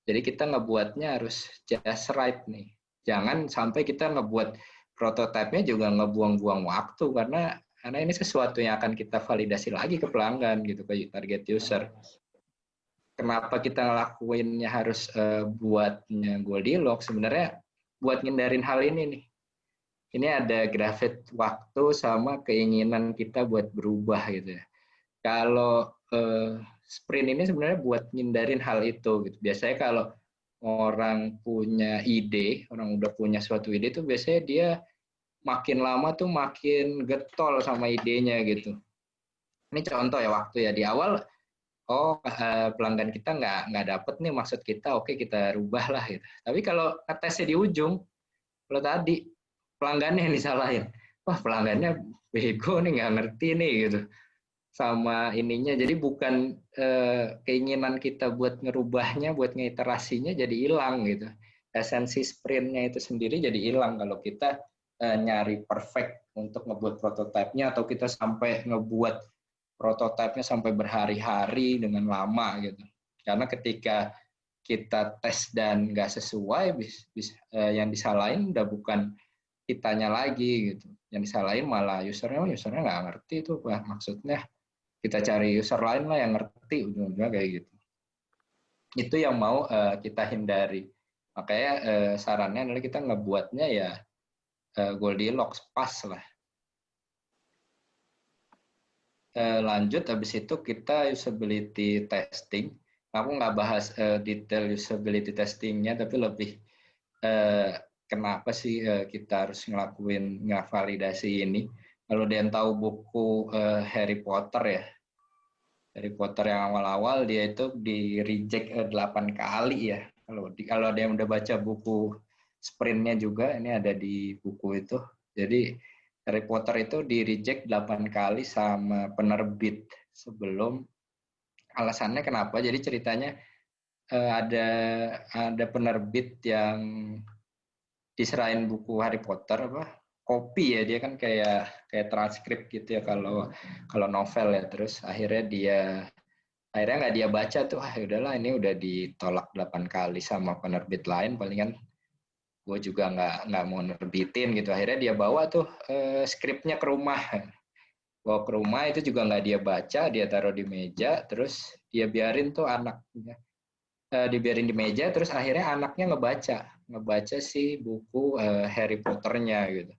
Jadi kita ngebuatnya harus just right nih. Jangan sampai kita ngebuat prototipe-nya juga ngebuang-buang waktu, karena ini sesuatu yang akan kita validasi lagi ke pelanggan gitu, ke target user. Kenapa kita ngelakuinnya harus buatnya Goldilocks? Sebenarnya buat ngindarin hal ini nih. Ini ada grafik waktu sama keinginan kita buat berubah gitu ya. Kalau sprint ini sebenarnya buat ngindarin hal itu gitu. Biasanya kalau orang punya ide, orang udah punya suatu ide tuh biasanya dia makin lama tuh makin getol sama idenya gitu. Ini contoh ya waktu ya, di awal pelanggan kita nggak dapet nih maksud kita, oke kita rubah lah gitu. Tapi kalau ngetesnya di ujung, kalau tadi pelanggannya yang disalahin, wah pelanggannya bego nih, nggak ngerti nih gitu sama ininya. Jadi bukan keinginan kita buat ngerubahnya, buat ngeiterasinya jadi hilang gitu. Esensi sprintnya itu sendiri jadi hilang kalau kita nyari perfect untuk ngebuat prototipenya, atau kita sampai ngebuat prototipenya sampai berhari-hari dengan lama gitu. Karena ketika kita tes dan nggak sesuai, yang disalahin udah bukan kitanya lagi gitu. Yang disalahin malah usernya nggak ngerti itu maksudnya. Kita cari user lain lah yang ngerti, ujung-ujungnya kayak gitu. Itu yang mau kita hindari. Makanya sarannya adalah kita ngebuatnya ya Goldilocks, pas lah. Lanjut, habis itu kita usability testing. Aku nggak bahas detail usability testingnya, tapi lebih kenapa sih kita harus ngelakuin validasi ini. Kalau dia tahu buku Harry Potter ya, Harry Potter yang awal-awal dia itu di reject 8 kali ya. Kalau ada yang udah baca buku sprintnya juga, ini ada di buku itu. Jadi Harry Potter itu di reject 8 kali sama penerbit sebelum. Alasannya kenapa? Jadi ceritanya ada penerbit yang diserahin buku Harry Potter kopi ya, dia kan kayak transkrip gitu ya kalau novel ya. Terus akhirnya nggak dia baca tuh, udahlah ini udah ditolak 8 kali sama penerbit lain, palingan gue juga nggak mau nerbitin gitu. Akhirnya dia bawa tuh skripnya ke rumah. Bawa ke rumah itu juga nggak dia baca, dia taruh di meja, terus dia biarin tuh anaknya dibiarin di meja, terus akhirnya anaknya ngebaca si buku Harry Potter-nya gitu.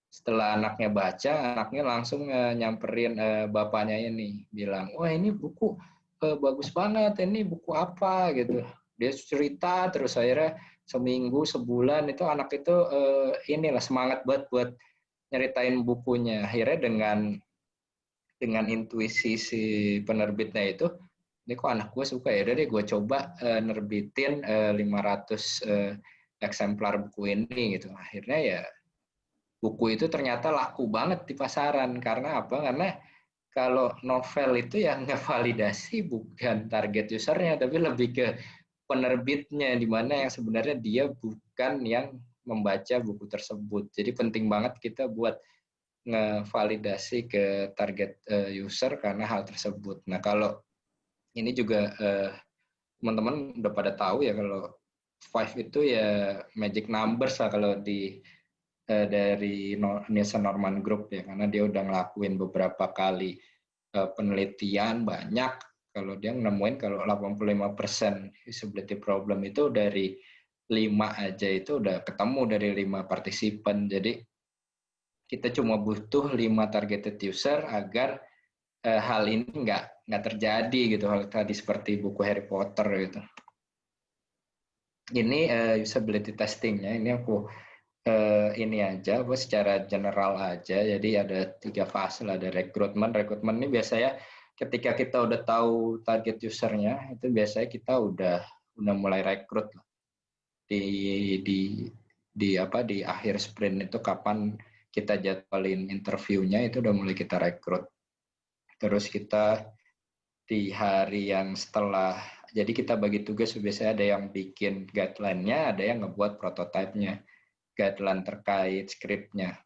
Setelah anaknya baca, anaknya langsung nyamperin bapaknya ini, bilang, wah ini buku bagus banget, ini buku apa gitu. Dia cerita terus, akhirnya seminggu, sebulan itu anak itu inilah semangat buat nyeritain bukunya. Akhirnya dengan intuisi si penerbitnya itu, ini kok anak gue suka ya, udah deh gue coba nerbitin 500 eksemplar buku ini gitu. Akhirnya ya buku itu ternyata laku banget di pasaran. Karena apa? Karena kalau novel itu yang ngevalidasi bukan target usernya, tapi lebih ke penerbitnya, di mana yang sebenarnya dia bukan yang membaca buku tersebut. Jadi penting banget kita buat ngevalidasi ke target user karena hal tersebut. Nah kalau ini juga teman-teman udah pada tahu ya, kalau 5 itu ya magic numbers lah kalau dari Nielsen Norman Group ya, karena dia udah ngelakuin beberapa kali penelitian banyak. Kalau dia nemuin kalau 85% usability problem itu dari 5 aja itu udah ketemu dari 5 partisipan. Jadi kita cuma butuh 5 targeted user agar hal ini nggak terjadi gitu, hal tadi seperti buku Harry Potter gitu. Ini usability testingnya, ini aku ini aja secara general aja. Jadi ada 3 fase, ada rekrutmen. Rekrutmen ini biasanya ketika kita udah tahu target usernya, itu biasanya kita udah mulai rekrut di akhir sprint itu kapan kita jadwalin interviewnya itu udah mulai kita rekrut. Terus kita di hari yang setelah, jadi kita bagi tugas, biasanya ada yang bikin guideline-nya, ada yang ngebuat prototipe-nya, guideline terkait skripnya.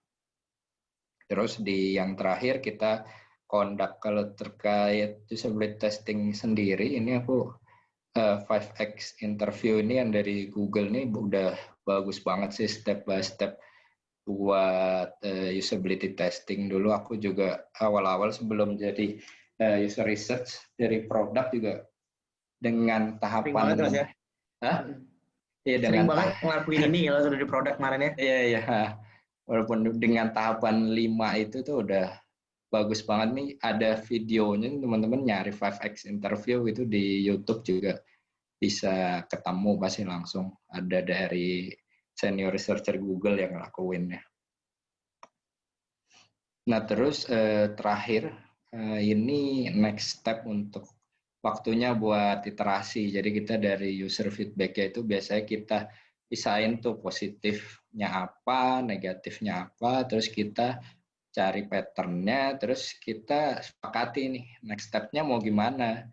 Terus di yang terakhir kita conduct. Kalau terkait usability testing sendiri, ini aku 5X interview ini yang dari Google nih udah bagus banget sih, step by step buat usability testing. Dulu aku juga awal-awal sebelum jadi user research dari produk juga dengan tahapan banget, Mas, ya? Iya, sering banget ngelakuin ini kalau sudah di produk kemarin ya. Iya. Walaupun dengan tahapan 5 itu tuh udah bagus banget nih. Ada videonya, teman-teman nyari 5X interview itu di YouTube juga bisa ketemu pasti langsung. Ada dari senior researcher Google yang ngelakuinnya. Nah, terus terakhir ini next step untuk waktunya buat iterasi. Jadi kita dari user feedback-nya itu biasanya kita pisahin tuh positifnya apa, negatifnya apa, terus kita cari pattern-nya, terus kita sepakati nih next step-nya mau gimana.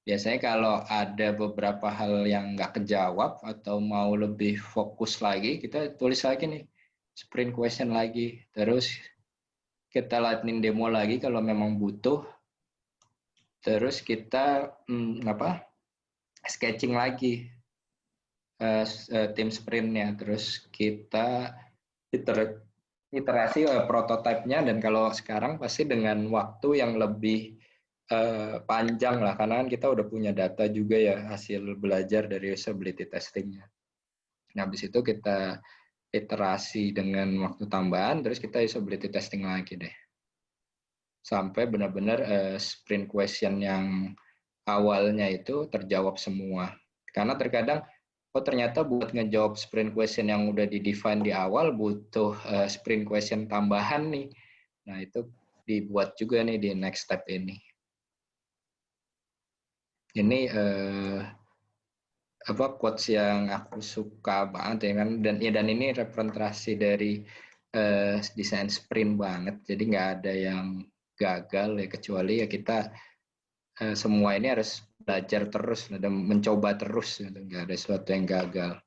Biasanya kalau ada beberapa hal yang nggak kejawab atau mau lebih fokus lagi, kita tulis lagi nih sprint question lagi, terus kita lightning demo lagi kalau memang butuh. Terus kita sketching lagi tim sprintnya. Terus kita iterasi prototipenya, dan kalau sekarang pasti dengan waktu yang lebih panjang lah, karena kan kita udah punya data juga ya, hasil belajar dari usability testingnya. Nah, habis itu kita iterasi dengan waktu tambahan, terus kita usability testing lagi deh. Sampai benar-benar sprint question yang awalnya itu terjawab semua. Karena terkadang, ternyata buat ngejawab sprint question yang udah di-define di awal, butuh sprint question tambahan nih. Nah, itu dibuat juga nih di next step ini. Ini quotes yang aku suka banget ya kan, dan ini representasi dari desain sprint banget. Jadi nggak ada yang gagal ya, kecuali ya kita semua ini harus belajar terus dan mencoba terus, nggak ada sesuatu yang gagal.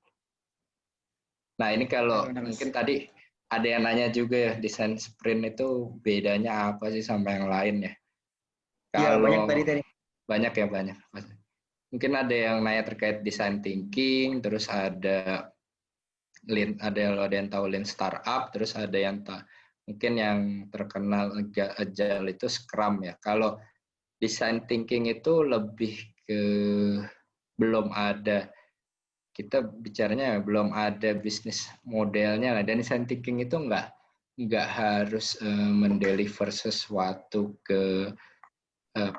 Nah, ini kalau mungkin tadi ada yang nanya juga ya, desain sprint itu bedanya apa sih sama yang lain ya? Iya, banyak. Banyak. Mungkin ada yang nanya terkait design thinking, terus ada yang tahu Lean Startup, terus ada yang mungkin yang terkenal Agile itu Scrum ya. Kalau design thinking itu lebih ke belum ada, kita bicaranya belum ada bisnis modelnya, dan design thinking itu nggak harus mendeliver sesuatu ke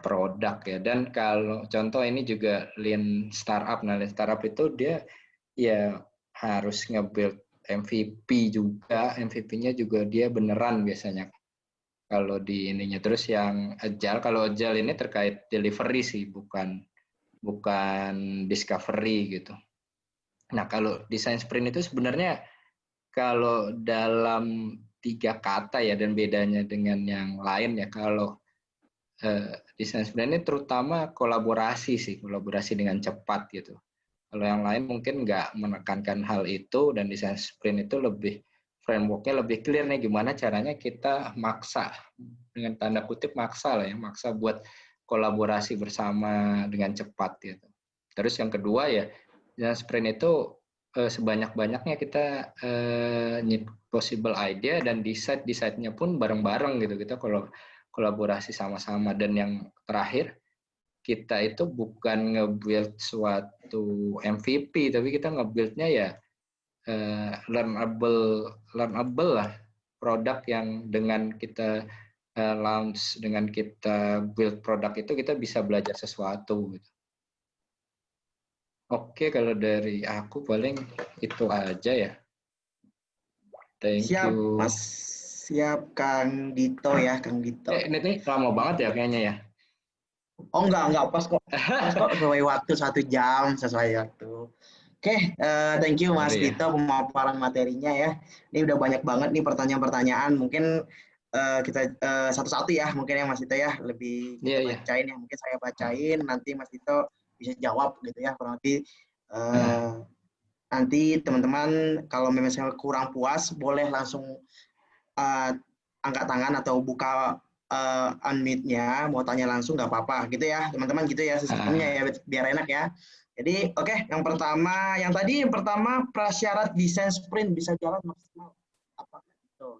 produk ya. Dan kalau contoh ini juga Lean Startup. Nah, Lean Startup itu dia ya harus nge-build MVP juga. MVP-nya juga dia beneran biasanya kalau di ininya. Terus yang Agile, kalau Agile ini terkait delivery sih, bukan discovery gitu. Nah, kalau desain sprint itu sebenarnya kalau dalam 3 kata ya, dan bedanya dengan yang lain ya, kalau desain sprint ini terutama kolaborasi dengan cepat gitu. Kalau yang lain mungkin nggak menekankan hal itu, dan desain sprint itu lebih framework-nya lebih clear nih, gimana caranya kita maksa, dengan tanda kutip maksa buat kolaborasi bersama dengan cepat gitu. Terus yang kedua ya, desain sprint itu sebanyak-banyaknya kita need possible idea, dan decide-nya pun bareng-bareng gitu. Kita kalau kolaborasi sama-sama. Dan yang terakhir, kita itu bukan nge-build suatu MVP, tapi kita nge-build-nya ya learnable lah, produk yang dengan kita launch, dengan kita build produk itu kita bisa belajar sesuatu gitu. Oke, kalau dari aku paling itu aja ya. Thank you. Mas. Siap, Kang Dito ya, Kang Dito. Ini lama banget ya kayaknya ya. Oh enggak pas kok. Pas kok sesuai waktu 1 jam sesuai waktu. Oke, thank you Mas Sorry ya. Dito pemaparan materinya ya. Ini udah banyak banget nih pertanyaan-pertanyaan. Mungkin kita satu-satu ya, mungkin ya Mas Dito ya. Lebih kita Iya. bacain ya. Mungkin saya bacain, nanti Mas Dito bisa jawab gitu ya. Kurang lebih nanti teman-teman kalau misalnya kurang puas, boleh langsung angkat tangan atau buka unmute-nya, mau tanya langsung nggak apa-apa gitu ya teman-teman, gitu ya sistemnya ya, biar enak ya. Jadi yang pertama prasyarat desain sprint bisa jalan maksimal apa gitu.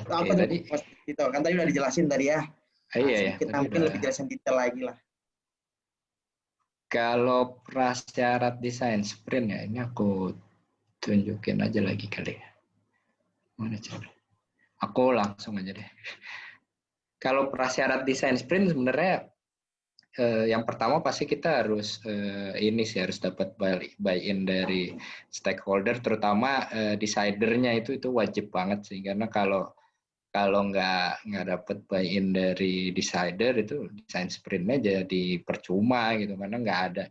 Apa tuh tadi Mas Tito? Kan tadi udah dijelasin tadi ya. iya Sedikit, tadi mungkin lebih jelasin detail lagi lah. Kalau prasyarat desain sprint ya, ini aku tunjukin aja lagi kali ya. Mana cara? Aku langsung aja deh. Kalau prasyarat desain sprint sebenarnya yang pertama pasti kita harus harus dapat buy-in dari stakeholder, terutama decidernya itu wajib banget sih, karena kalau nggak dapat buy-in dari decider itu desain sprintnya jadi percuma gitu, karena nggak ada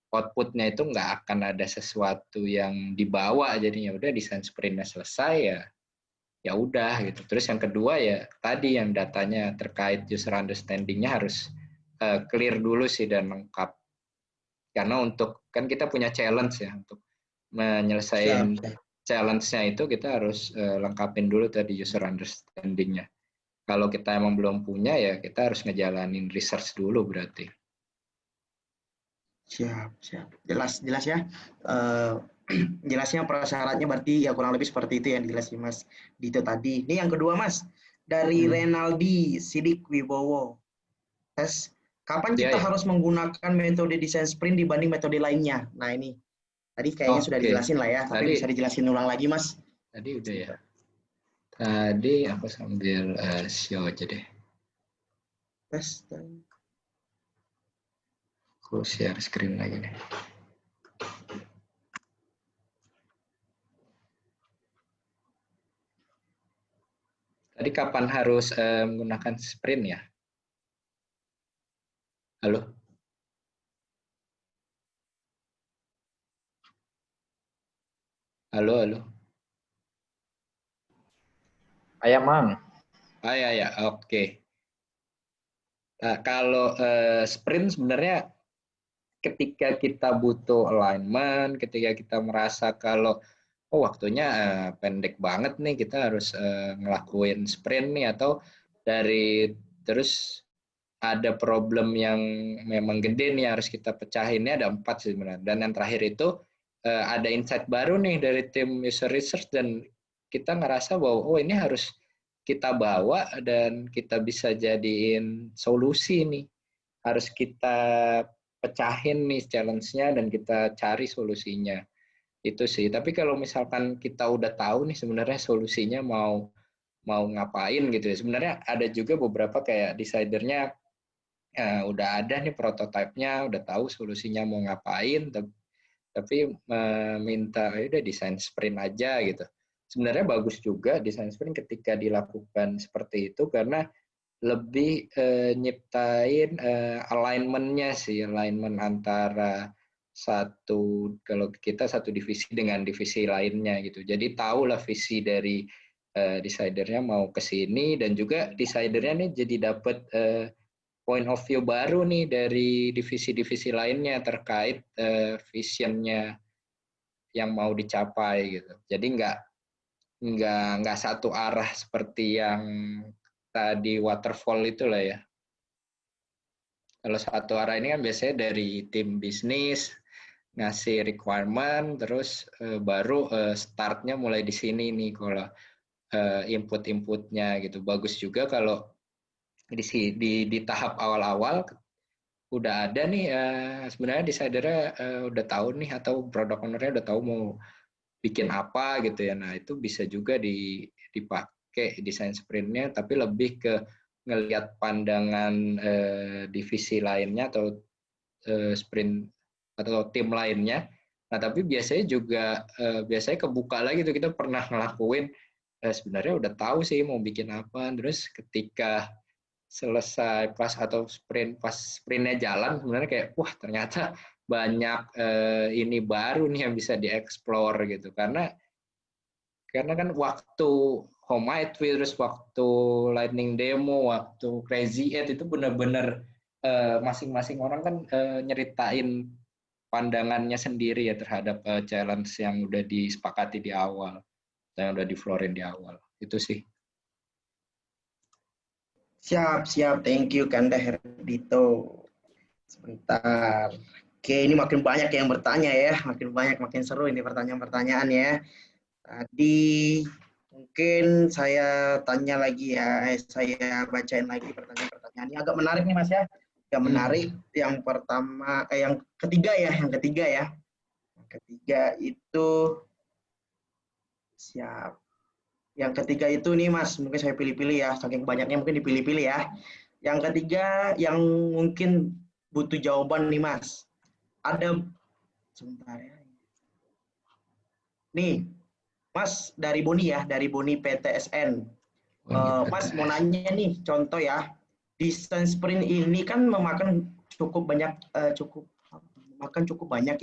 outputnya, itu nggak akan ada sesuatu yang dibawa, jadinya udah desain sprintnya selesai ya udah gitu. Terus yang kedua ya tadi yang datanya terkait user understanding-nya harus clear dulu sih dan lengkap, karena untuk kan kita punya challenge ya, untuk menyelesaikan challenge-nya itu kita harus lengkapin dulu tadi user understanding-nya. Kalau kita emang belum punya ya kita harus ngejalanin research dulu berarti. Siap. Jelas ya. Jelasnya prasyaratnya berarti ya kurang lebih seperti itu yang dijelasin Mas Dito tadi. Ini yang kedua Mas, dari Renaldi Sidik Wibowo. Kapan kita harus menggunakan metode desain sprint dibanding metode lainnya? Nah ini tadi kayaknya sudah dijelasin lah ya, tapi bisa dijelasin ulang lagi Mas. Tadi udah ya. Tadi aku sambil show aja deh. Aku share screen lagi nih. Tadi kapan harus menggunakan sprint ya? Halo? Halo? Ayah, Mang. Ya, oke. Nah, kalau sprint sebenarnya ketika kita butuh alignment, ketika kita merasa kalau waktunya pendek banget nih, kita harus ngelakuin sprint nih, atau terus ada problem yang memang gede nih harus kita pecahin. Ini ada 4 sebenarnya. Dan yang terakhir itu ada insight baru nih dari tim user research, dan kita ngerasa bahwa ini harus kita bawa dan kita bisa jadiin solusi nih. Harus kita pecahin nih challenge-nya dan kita cari solusinya. Itu sih. Tapi kalau misalkan kita udah tahu nih sebenarnya solusinya mau ngapain gitu ya. Sebenarnya ada juga beberapa kayak decidernya udah ada nih prototipenya, udah tahu solusinya mau ngapain, tapi minta udah desain sprint aja gitu. Sebenarnya bagus juga desain sprint ketika dilakukan seperti itu, karena lebih nyiptain alignment-nya sih, alignment antara kalau kita satu divisi dengan divisi lainnya gitu. Jadi tahulah visi dari decidernya mau ke sini, dan juga decidernya nih jadi dapat point of view baru nih dari divisi-divisi lainnya terkait visionnya yang mau dicapai gitu. Jadi nggak satu arah seperti yang tadi waterfall itulah ya. Kalau satu arah ini kan biasanya dari tim bisnis ngasih requirement, terus baru startnya mulai di sini nih kalau input-inputnya gitu. Bagus juga kalau di tahap awal-awal udah ada nih sebenarnya decidernya udah tahu nih, atau product owner-nya udah tahu mau bikin apa gitu ya. Nah itu bisa juga dipakai desain sprint-nya, tapi lebih ke ngelihat pandangan divisi lainnya atau sprint atau tim lainnya. Nah tapi biasanya juga biasanya kebuka lagi tuh, kita pernah ngelakuin sebenarnya udah tahu sih mau bikin apa, terus ketika selesai pas sprintnya jalan sebenarnya kayak wah ternyata banyak ini baru nih yang bisa dieksplor gitu karena kan waktu Home Virus, waktu Lightning Demo, waktu Crazy Eight itu benar-benar masing-masing orang kan nyeritain pandangannya sendiri ya terhadap challenge yang udah disepakati di awal, yang udah diflorin di awal. Itu sih. Siap. Thank you, Kanda Herdito. Sebentar. Oke, ini makin banyak yang bertanya ya. Makin seru ini pertanyaan-pertanyaan ya. Tadi mungkin saya tanya lagi ya. Saya bacain lagi pertanyaan-pertanyaan. Ini agak menarik nih, Mas ya. Agak menarik. Yang pertama, yang ketiga ya. Yang ketiga itu siap. Yang ketiga itu nih Mas, mungkin saya pilih-pilih ya, saking banyaknya mungkin dipilih-pilih ya. Yang ketiga yang mungkin butuh jawaban nih Mas. Ada, sebentar ya. Nih, Mas dari Boni ya, dari Boni PTSN. Mas mau nanya nih, contoh ya, desain sprint ini kan memakan cukup banyak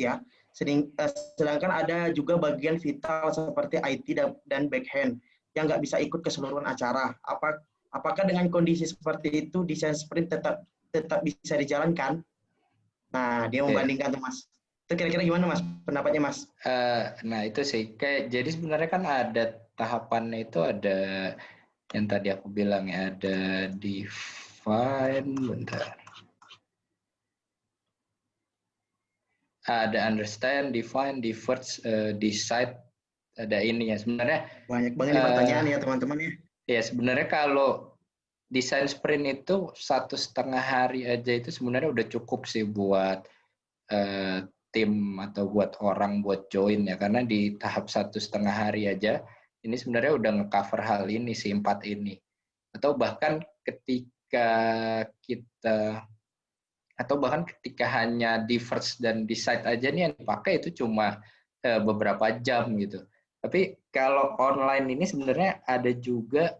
ya. Sedangkan ada juga bagian vital seperti IT dan backhand yang nggak bisa ikut keseluruhan acara. Apakah dengan kondisi seperti itu desain sprint tetap bisa dijalankan? Nah, dia membandingkan tuh Mas. Itu kira-kira gimana Mas pendapatnya Mas? Nah itu sih jadi sebenarnya kan ada tahapannya itu ada yang tadi aku bilang ya ada define bentar. Ada understand, define, diverge, decide, ada ini ya sebenarnya banyak banget pertanyaan ya teman-teman ya. Ya sebenarnya kalau desain sprint itu 1,5 hari aja itu sebenarnya udah cukup sih buat tim atau buat orang buat join ya karena di tahap 1,5 hari aja ini sebenarnya udah ngecover hal ini sih 4 ini atau bahkan ketika hanya diverge dan decide aja nih yang dipakai itu cuma beberapa jam gitu. Tapi kalau online ini sebenarnya ada juga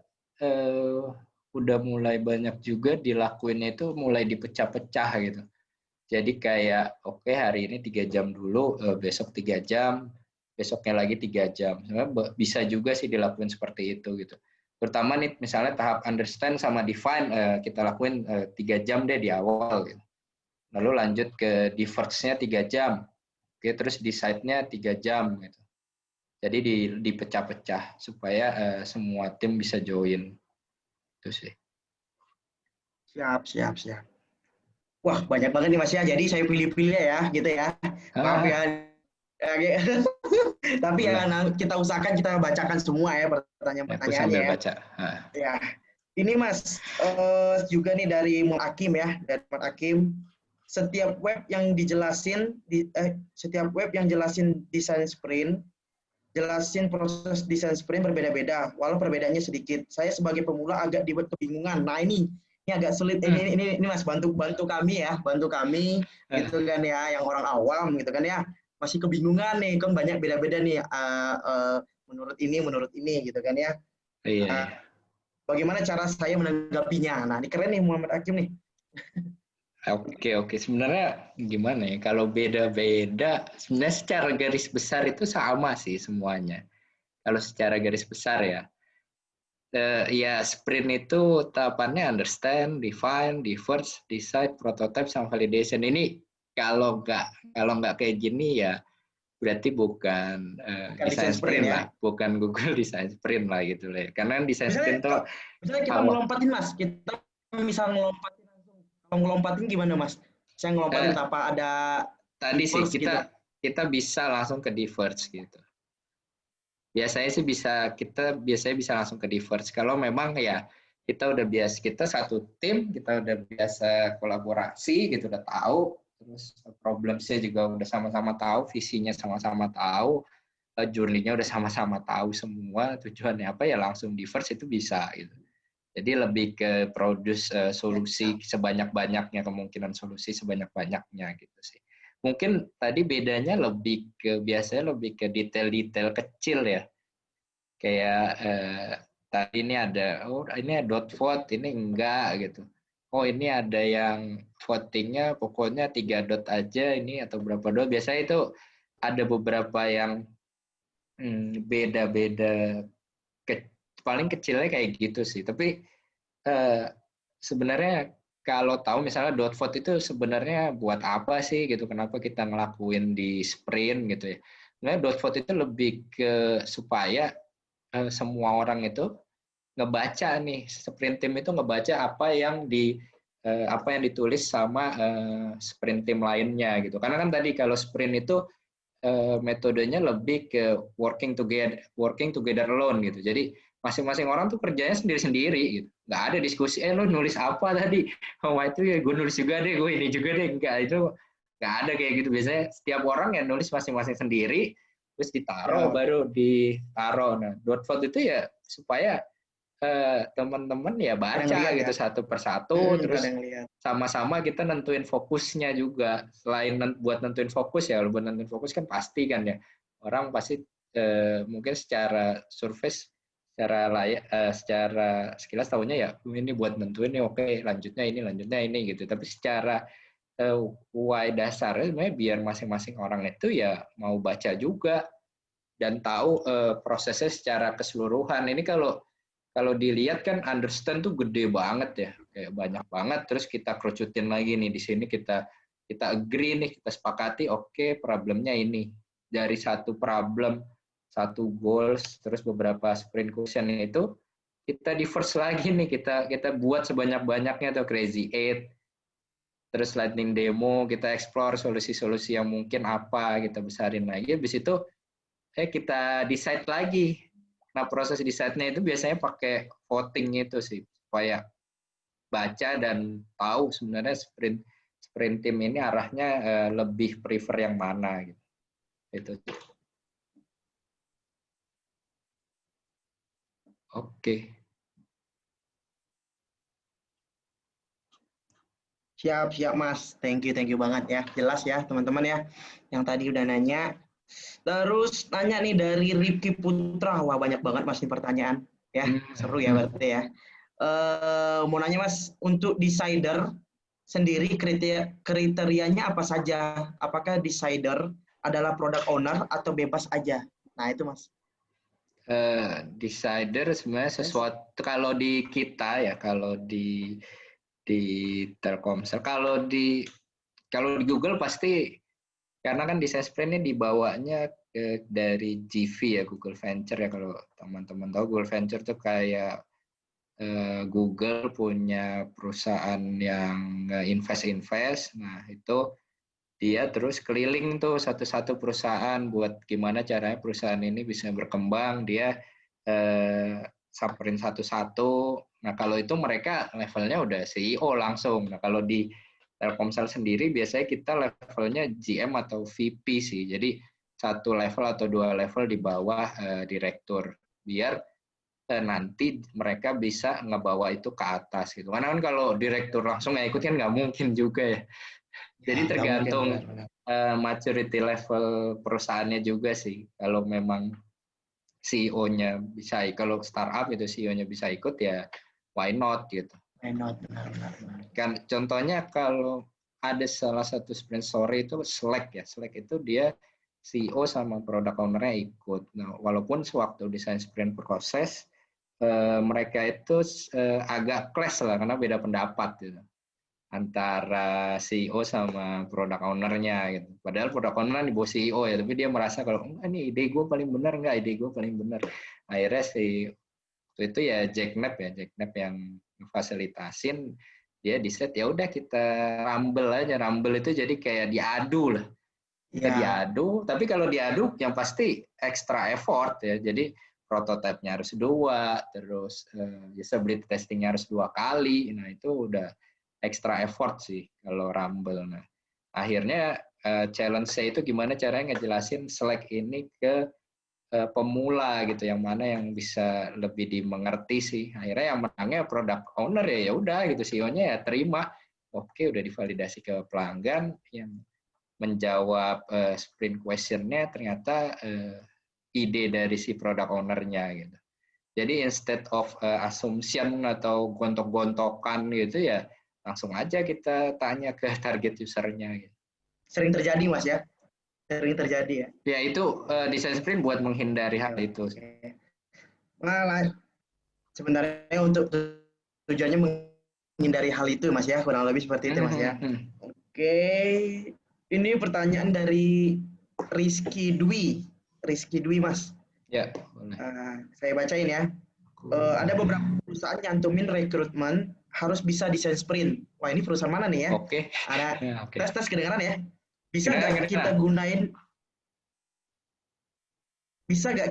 udah mulai banyak juga dilakuinnya itu mulai dipecah-pecah gitu. Jadi kayak oke, hari ini 3 jam dulu, besok 3 jam, besoknya lagi 3 jam. Sebenarnya bisa juga sih dilakuin seperti itu gitu. Terutama nih misalnya tahap understand sama define kita lakuin 3 jam deh di awal gitu. Lalu lanjut ke diverge-nya 3 jam. Oke, terus decide-nya 3 jam gitu. Jadi dipecah-pecah supaya semua tim bisa join. Itu sih. Siap. Wah, banyak banget nih Mas ya. Jadi saya pilih-pilih ya, gitu ya. Maaf ya. Tapi ya kita usahakan kita bacakan semua ya pertanyaan-pertanyaannya ya. Baca. Ya. Ini Mas juga nih dari Muhammad Hakim ya, setiap web yang jelasin desain sprint, jelasin proses desain sprint berbeda-beda, walau perbedaannya sedikit. Saya sebagai pemula agak dibuat kebingungan. Nah ini agak sulit. Ini Mas bantu kami ya, gitu kan ya, yang orang awam gitu kan ya, masih kebingungan nih, kan banyak beda-beda nih menurut ini gitu kan ya. Iya. Bagaimana cara saya menanggapinya? Nah, ini keren nih Muhammad Hakim nih. Oke. Sebenarnya gimana ya? Kalau beda-beda, sebenarnya secara garis besar itu sama sih semuanya. Kalau secara garis besar ya. Ya sprint itu tahapannya understand, define, diverge, decide, prototype, sama validation. Ini kalau nggak kayak gini ya berarti bukan desain sprint lah, bukan Google desain sprint lah gitu lah. Karena desain sprint itu misalnya kita ngelompatin Mas, kita misal ngelompatin langsung. Kalau ngelompatin gimana Mas? Saya ngelompatin apa ada tadi sih kita bisa langsung ke diverge gitu. Biasanya bisa langsung ke diverge. Kalau memang ya kita satu tim, kita udah biasa kolaborasi gitu, udah tahu, terus problemnya juga udah sama-sama tahu, visinya sama-sama tahu, journey-nya udah sama-sama tahu semua, tujuannya apa ya langsung diverge itu bisa gitu. Jadi lebih ke produce solusi sebanyak-banyaknya, kemungkinan solusi sebanyak-banyaknya gitu sih. Mungkin tadi bedanya biasanya lebih ke detail-detail kecil ya. Kayak tadi ini ada dot vote, ini enggak gitu. oh ini ada yang votingnya pokoknya 3 dot aja ini atau berapa dot. Biasanya itu ada beberapa yang beda-beda, paling kecilnya kayak gitu sih. Tapi sebenarnya kalau tahu misalnya dot vote itu sebenarnya buat apa sih gitu, kenapa kita ngelakuin di sprint gitu ya. Sebenarnya dot vote itu lebih ke supaya semua orang itu ngebaca nih, sprint team itu ngebaca apa yang ditulis sama sprint team lainnya gitu. Karena kan tadi kalau sprint itu metodenya lebih ke working together alone gitu. Jadi masing-masing orang tuh kerjanya sendiri-sendiri gitu. Nggak ada diskusi, lo nulis apa tadi? Oh itu ya gue nulis juga deh, gue ini juga deh. Nggak ada kayak gitu. Biasanya setiap orang yang nulis masing-masing sendiri, terus ditaruh, baru ditaruh. Nah, dot vote itu ya supaya teman-teman ya baca gitu ya, satu persatu, terus sama-sama kita nentuin fokusnya juga. Selain buat nentuin fokus ya, buat nentuin fokus kan pasti kan ya, orang pasti mungkin secara surface, secara sekilas tahunya ya ini buat nentuin nih, oke lanjutnya ini gitu. Tapi secara why dasarnya sebenarnya biar masing-masing orang itu ya mau baca juga dan tahu prosesnya secara keseluruhan. Ini kalau dilihat kan understand tuh gede banget ya, kayak banyak banget. Terus kita kerucutin lagi nih, di sini kita agree nih, kita sepakati, oke, problemnya ini. Dari satu problem, satu goals, terus beberapa sprint question itu kita diverse lagi nih, kita buat sebanyak-banyaknya tuh crazy 8, terus lightning demo, kita explore solusi-solusi yang mungkin apa, kita besarin lagi. Habis itu kita decide lagi. Nah, proses decide-nya itu biasanya pakai voting itu sih, supaya baca dan tahu sebenarnya sprint team ini arahnya lebih prefer yang mana gitu. Itu. Oke. Siap Mas. Thank you banget ya. Jelas ya teman-teman ya. Yang tadi udah nanya. Terus nanya nih dari Rifki Putra. Wah banyak banget Mas nih pertanyaan. Ya, seru ya berarti ya. Mau nanya Mas, untuk decider sendiri kriterianya apa saja? Apakah decider adalah product owner atau bebas aja? Nah itu Mas. Decider sebenarnya sesuatu, kalau di kita ya, kalau di Telkomsel, kalau di Google pasti, karena kan design sprint ini dibawanya dari GV ya, Google Venture ya. Kalau teman-teman tahu, Google Venture tuh kayak Google punya perusahaan yang invest. Nah itu dia terus keliling tuh satu-satu perusahaan buat gimana caranya perusahaan ini bisa berkembang. Dia samperin satu-satu. Nah kalau itu mereka levelnya udah CEO langsung. Nah kalau di Telkomsel sendiri biasanya kita levelnya GM atau VP sih. Jadi satu level atau 2 level di bawah direktur, biar nanti mereka bisa ngebawa itu ke atas gitu. Karena kan kalau direktur langsung nggak ikut kan nggak mungkin juga ya. Jadi tergantung maturity level perusahaannya juga sih. Kalau memang CEO-nya bisa, kalau startup itu CEO-nya bisa ikut ya why not gitu. Why not, benar. Kan contohnya kalau ada salah satu sprint story itu Slack ya. Slack itu dia CEO sama product owner-nya ikut. Nah, walaupun sewaktu desain sprint proses mereka itu agak clash lah karena beda pendapat gitu antara CEO sama product owner-nya gitu. Padahal product owner di bawah CEO ya, tapi dia merasa kalau ini ide gue paling benar, ide gue paling benar. Akhirnya itu ya Jack Knapp yang fasilitasin, dia decide ya udah kita rumble aja. Rumble itu jadi kayak diadu lah. Kita diadu, tapi kalau diadu yang pasti extra effort ya. Jadi prototipenya harus 2, terus usability testingnya harus 2 kali. Nah itu udah extra effort sih kalau Rumble. Nah, akhirnya challenge-nya itu gimana caranya ngejelasin Slack ini ke pemula gitu, yang mana yang bisa lebih dimengerti sih. Akhirnya yang menangnya product owner ya udah gitu, CEO-nya ya terima. Oke, udah divalidasi ke pelanggan, yang menjawab sprint question-nya ternyata ide dari si product owner-nya gitu. Jadi instead of assumption atau gontok-gontokan gitu ya, langsung aja kita tanya ke target usernya. Gitu. Sering terjadi Mas ya? Sering terjadi ya? Ya itu desain sprint buat menghindari hal itu. Nah, sebenarnya untuk tujuannya menghindari hal itu Mas ya, kurang lebih seperti itu Mas ya. Oke, ini pertanyaan dari Rizky Dwi Mas. Ya, boleh. Saya bacain ya. Ada beberapa perusahaan nyantumin rekrutmen harus bisa desain sprint. Wah, ini perusahaan mana nih ya? Oke. Ada Oke. tes kedengaran ya? Bisa nggak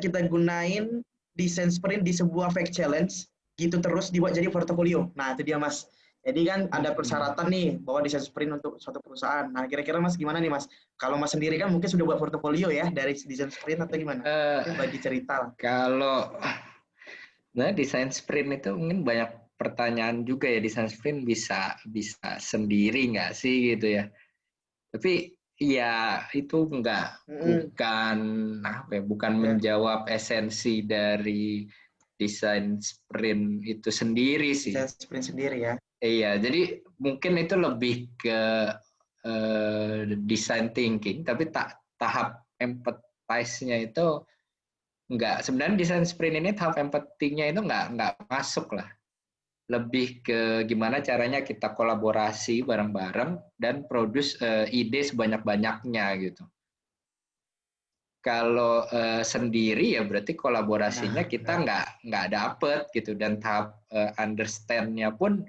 kita gunain desain sprint di sebuah fake challenge gitu terus dibuat jadi portofolio? Nah, itu dia Mas. Jadi kan ada persyaratan nih bahwa desain sprint untuk suatu perusahaan. Nah, kira-kira Mas gimana nih Mas? Kalau Mas sendiri kan mungkin sudah buat portofolio ya dari desain sprint atau gimana? Mungkin bagi cerita. Kalau desain sprint itu mungkin banyak pertanyaan juga ya, desain sprint bisa sendiri nggak sih gitu ya. Tapi ya itu bukan menjawab esensi dari desain sprint itu sendiri sih. Desain sprint sendiri ya. Iya, jadi mungkin itu lebih ke design thinking, tapi tahap empathize-nya itu enggak. Sebenarnya desain sprint ini tahap empathy-nya itu enggak masuk lah. Lebih ke gimana caranya kita kolaborasi bareng-bareng dan produce ide sebanyak-banyaknya gitu. Kalau sendiri ya berarti kolaborasinya kita nggak dapet gitu, dan tahap understand-nya pun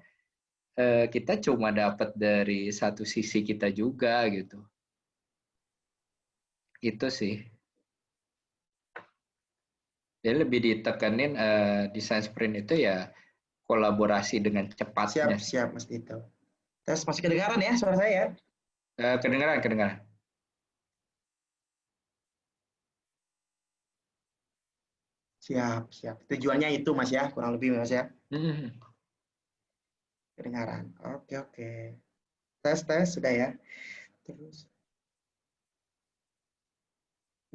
kita cuma dapat dari satu sisi kita juga gitu. Itu sih. Jadi lebih ditekanin desain sprint itu ya kolaborasi dengan cepatnya. Siap Mas Dito. Tes masih kedengaran ya suara saya? Kedengaran. Siap. Tujuannya itu Mas ya, kurang lebih Mas ya. Kedengaran. Oke. Tes sudah ya. Terus.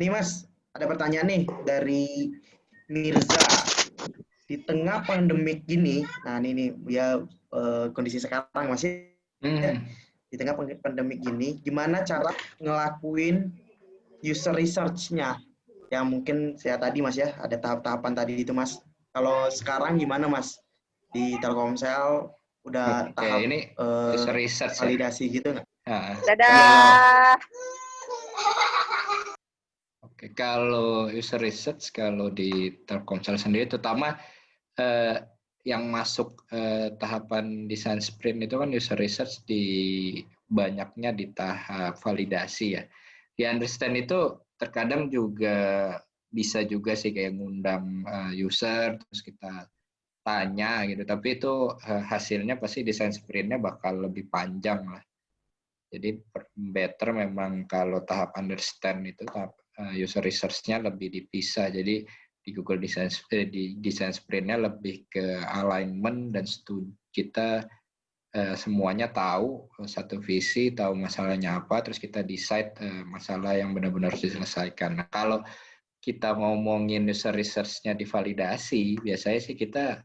Nih Mas, ada pertanyaan nih dari Mirza. Di tengah pandemik gini, nah ini ya kondisi sekarang masih di tengah pandemik gini, gimana cara ngelakuin user research-nya? Yang mungkin saya tadi Mas ya, ada tahap-tahapan tadi itu Mas. Kalau sekarang gimana Mas? Di Telkomsel udah tahap ini user research validasi gitu nggak? Dadah. Oke, kalau user research kalau di Telkomsel sendiri terutama yang masuk tahapan desain sprint itu kan user research banyaknya di tahap validasi ya. Di understand itu terkadang juga bisa juga sih kayak ngundang user terus kita tanya gitu, tapi itu hasilnya pasti desain sprintnya bakal lebih panjang lah. Jadi better memang kalau tahap understand itu tahap user research-nya lebih dipisah. Jadi di Google Design Sprint-nya lebih ke alignment dan kita semuanya tahu satu visi, tahu masalahnya apa, terus kita decide masalah yang benar-benar harus diselesaikan. Nah, kalau kita ngomongin user research-nya divalidasi, biasanya sih kita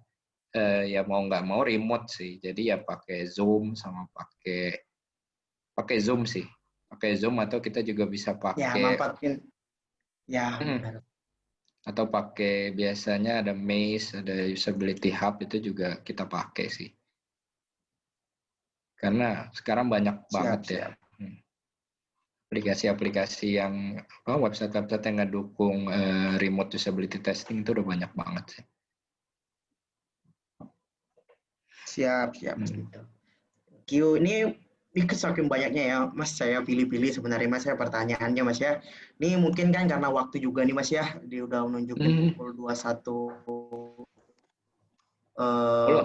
ya mau nggak mau remote sih. Jadi ya pakai Zoom sama pakai Zoom sih. Pakai Zoom atau kita juga bisa pakai atau pakai biasanya ada Maze, ada Usability Hub, itu juga kita pakai sih. Karena sekarang banyak banget ya aplikasi-aplikasi yang website-website yang ngedukung remote usability testing itu udah banyak banget sih. Siap. Ini saking banyaknya ya Mas, saya pilih-pilih sebenarnya Mas ya pertanyaannya Mas ya. Ini mungkin kan karena waktu juga nih Mas ya, dia udah menunjukin pukul 21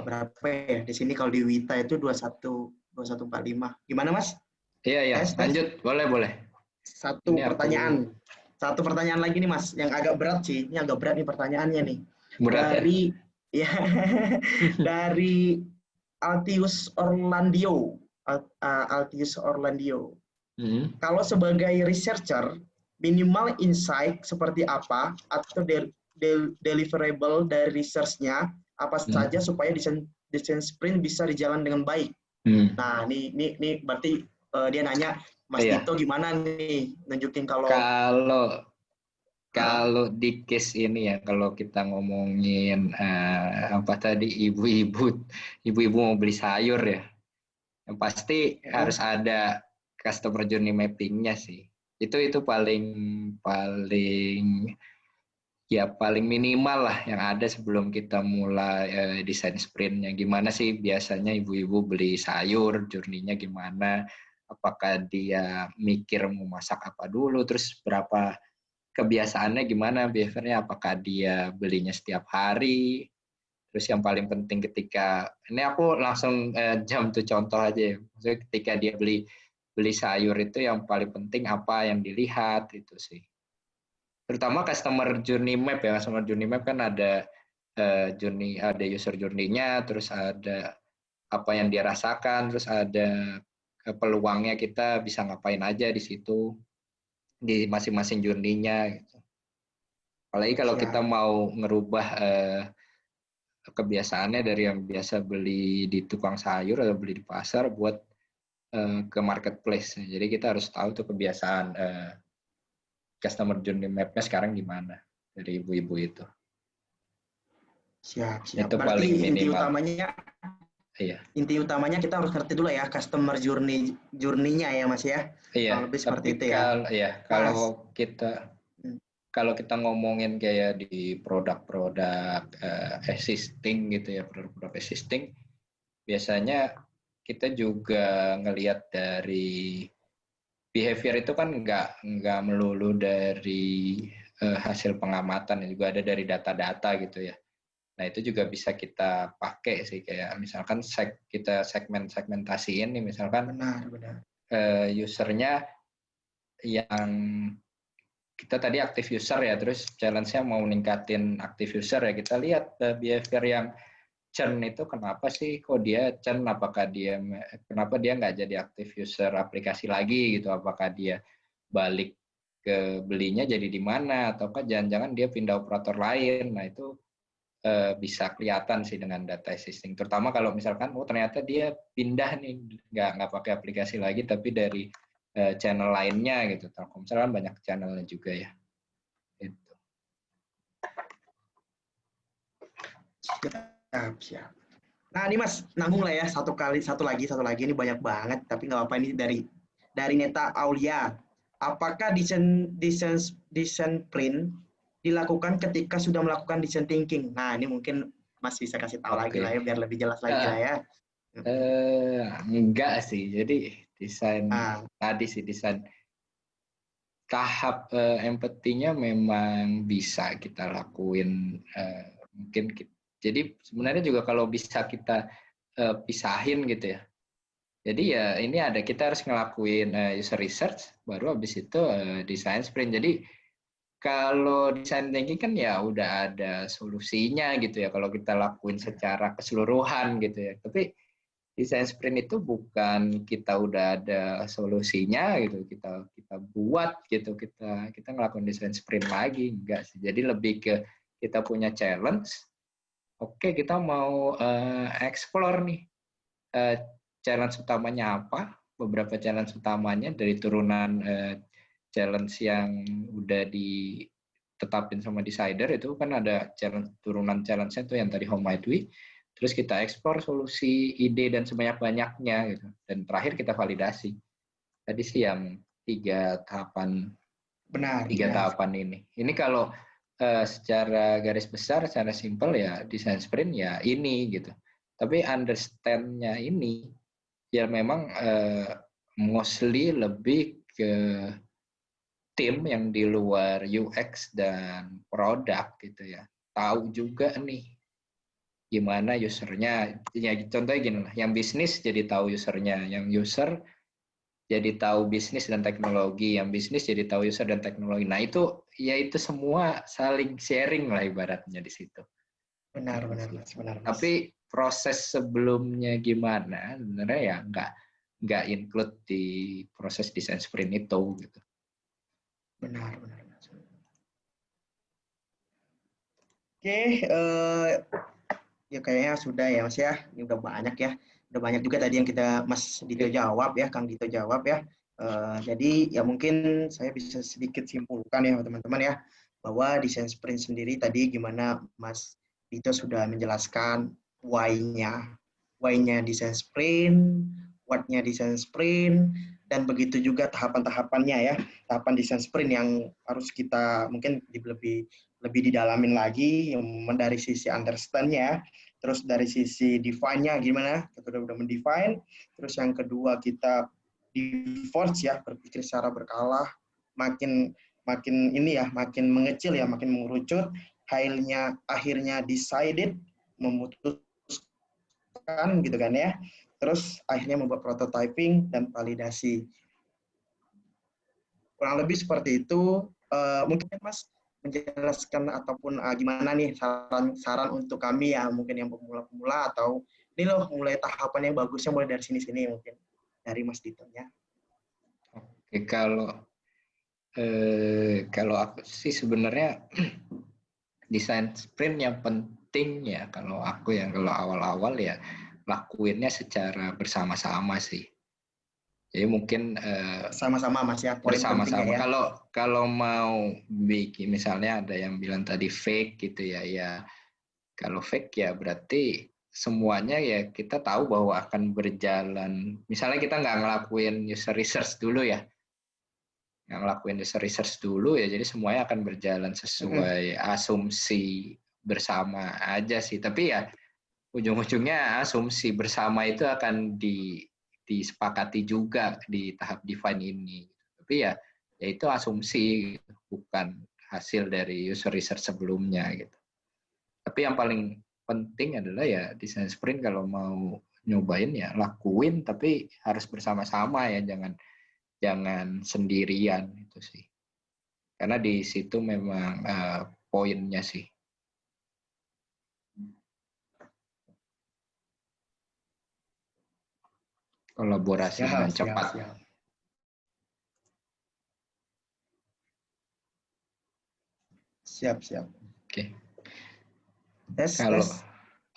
berapa ya? Di sini kalau di Wita itu 21.45. Gimana Mas? Iya. Lanjut, boleh. Satu pertanyaan lagi nih Mas, yang agak berat sih. Ini agak berat nih pertanyaannya nih. Berat Dari Altius Orlandio. Kalau sebagai researcher, minimal insight seperti apa atau deliverable dari research-nya apa saja supaya desain sprint bisa dijalan dengan baik? Nah, ini berarti dia nanya, Mas Iya. Dito gimana nih nunjukin kalau Kalau di case ini ya, kalau kita ngomongin apa tadi ibu-ibu mau beli sayur ya, yang pasti harus ada customer journey mapping-nya sih. Itu paling paling paling minimal lah yang ada sebelum kita mulai desain sprintnya. Gimana sih biasanya ibu-ibu beli sayur, journey-nya gimana? Apakah dia mikir mau masak apa dulu, terus berapa kebiasaannya gimana, behaviornya, apakah dia belinya setiap hari, terus yang paling penting ketika, ini aku langsung jam tuh contoh aja ya, maksudnya ketika dia beli sayur itu yang paling penting apa yang dilihat itu sih, terutama customer journey map ya. Customer journey map kan ada ada user journey-nya, terus ada apa yang dia rasakan, terus ada peluangnya kita bisa ngapain aja di situ di masing-masing journey-nya gitu. Apalagi kalau kita mau ngerubah kebiasaannya dari yang biasa beli di tukang sayur atau beli di pasar buat ke marketplace. Jadi kita harus tahu tuh kebiasaan customer journey map-nya sekarang gimana dari ibu-ibu itu. Siap. Itu Berarti paling inti minimal. utamanya Iya. Inti utamanya kita harus ngerti dulu ya customer journey-nya ya Mas ya. Iya. Lebih seperti Tapi itu ya. kalau kita ngomongin kayak di produk-produk existing gitu ya, produk-produk existing, biasanya kita juga ngelihat dari behavior itu kan nggak melulu dari hasil pengamatan, juga ada dari data-data gitu ya. Nah itu juga bisa kita pakai sih, kayak misalkan kita segmentasiin nih, misalkan Benar. usernya yang kita tadi aktif user ya, terus challenge-nya mau ningkatin aktif user ya, kita lihat behavior yang churn itu kenapa sih kok dia churn, kenapa dia nggak jadi aktif user aplikasi lagi gitu, apakah dia balik ke belinya jadi di mana, ataukah jangan-jangan dia pindah operator lain. Nah itu bisa kelihatan sih dengan data existing, terutama kalau misalkan ternyata dia pindah nih, nggak pakai aplikasi lagi tapi dari channel lainnya gitu. Telkomsel kan banyak channelnya juga ya gitu. Siap. Nah ini Mas, nanggung lah ya, satu lagi ini banyak banget, tapi nggak apa-apa. Ini dari Neta Aulia. Apakah desain print dilakukan ketika sudah melakukan design thinking? Nah ini mungkin Mas bisa kasih tahu lagi lah ya, biar lebih jelas lagi lah ya. Enggak sih, jadi desain tahap empatinya memang bisa kita lakuin, mungkin jadi sebenarnya juga kalau bisa kita pisahin gitu ya. Jadi ya ini kita harus ngelakuin user research, baru habis itu design sprint. Jadi kalau design thinking kan ya udah ada solusinya gitu ya kalau kita lakuin secara keseluruhan gitu ya. Tapi desain sprint itu bukan kita udah ada solusinya gitu, kita buat gitu, kita ngelakuin desain sprint lagi, enggak sih. Jadi lebih ke kita punya challenge, oke kita mau explore nih challenge utamanya apa, beberapa challenge utamanya dari turunan challenge yang udah ditetapin sama designer. Itu kan ada turunan challenge-nya tuh yang tadi How Might We. Terus kita eksplor solusi, ide, dan sebanyak-banyaknya gitu. Dan terakhir kita validasi. Tadi sih yang tiga tahapan ini. Ini kalau secara garis besar, secara simpel ya design sprint ya ini gitu. Tapi understand-nya ini ya memang mostly lebih ke tim yang di luar UX dan produk gitu ya. Tahu juga nih gimana usernya, ya contohnya gini lah, yang bisnis jadi tahu usernya, yang user jadi tahu bisnis dan teknologi, yang bisnis jadi tahu user dan teknologi. Nah itu semua saling sharing lah ibaratnya di situ. Benar. Tapi proses sebelumnya gimana sebenarnya ya nggak include di proses desain sprint itu gitu. Benar. Oke, ya kayaknya sudah ya Mas ya. Ini udah banyak ya. udah banyak juga tadi yang kita Mas Dito jawab ya, Kang Dito jawab ya. Jadi ya mungkin saya bisa sedikit simpulkan ya teman-teman ya, bahwa desain sprint sendiri tadi gimana Mas Dito sudah menjelaskan why-nya desain sprint, what-nya desain sprint, dan begitu juga tahapan-tahapannya ya, tahapan desain sprint yang harus kita mungkin lebih didalamin lagi, yang dari sisi understand-nya, terus dari sisi define-nya gimana, kita udah mendefine, terus yang kedua kita divorce ya, berpikir secara berkala, makin ini ya, makin mengecil ya, makin mengerucut, akhirnya decided, memutuskan gitu kan ya, terus akhirnya membuat prototyping dan validasi. Kurang lebih seperti itu. Mungkin Mas menjelaskan ataupun gimana nih saran untuk kami ya, mungkin yang pemula-pemula, atau ini loh mulai tahapan yang bagusnya mulai dari sini mungkin dari Mas Dito-nya. Oke, kalau aku sih sebenarnya desain sprint yang penting ya, kalau aku yang kalau awal-awal ya lakuinnya secara bersama-sama sih. Jadi mungkin sama-sama Mas ya, poin bersama-sama. Ya. Kalau mau bikin, misalnya ada yang bilang tadi fake gitu ya, kalau fake ya berarti semuanya ya kita tahu bahwa akan berjalan. Misalnya kita nggak ngelakuin user research dulu ya, jadi semuanya akan berjalan sesuai asumsi bersama aja sih. Tapi ya ujung-ujungnya asumsi bersama itu akan disepakati juga di tahap define ini. Tapi ya itu asumsi, bukan hasil dari user research sebelumnya gitu. Tapi yang paling penting adalah ya desain sprint kalau mau nyobain ya lakuin, tapi harus bersama-sama ya, jangan sendirian itu sih. Karena di situ memang poinnya sih. Kolaborasi dengan cepat. Siap. Oke. Kalau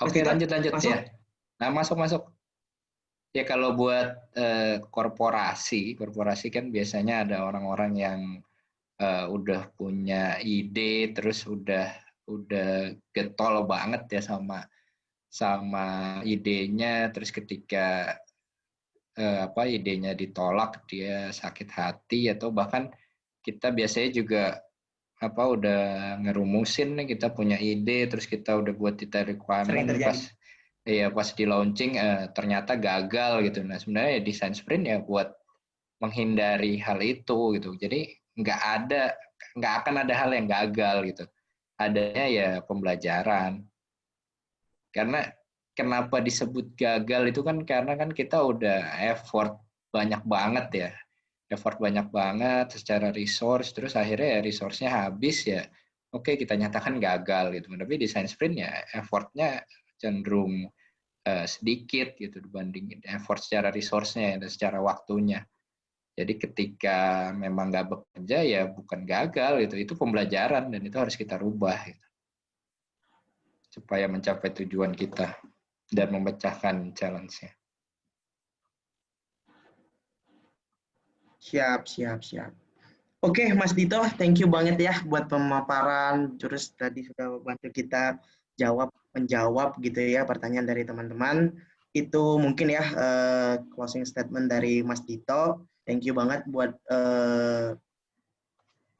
lanjut masuk? ya. Nah, masuk. Ya kalau buat korporasi kan biasanya ada orang-orang yang udah punya ide, terus udah getol banget ya sama idenya, terus ketika idenya ditolak dia sakit hati, atau bahkan kita biasanya juga udah ngerumusin nih, kita punya ide, terus kita udah buat detail requirement, pas di launching ternyata gagal gitu. Nah sebenarnya desain sprint ya buat menghindari hal itu gitu. Jadi nggak akan ada hal yang gagal gitu. Adanya ya pembelajaran. Karena kenapa disebut gagal itu kan karena kan kita udah effort banyak banget secara resource, terus akhirnya ya resource-nya habis ya. Oke, kita nyatakan gagal gitu. Tapi desain sprint ya effortnya cenderung sedikit gitu dibanding effort secara resource-nya dan secara waktunya. Jadi ketika memang nggak bekerja ya bukan gagal gitu, itu pembelajaran dan itu harus kita rubah gitu, supaya mencapai tujuan kita dan memecahkan challenge-nya. Siap. Oke, Mas Dito, thank you banget ya buat pemaparan, terus tadi sudah bantu kita menjawab gitu ya pertanyaan dari teman-teman. Itu mungkin ya closing statement dari Mas Dito. Thank you banget buat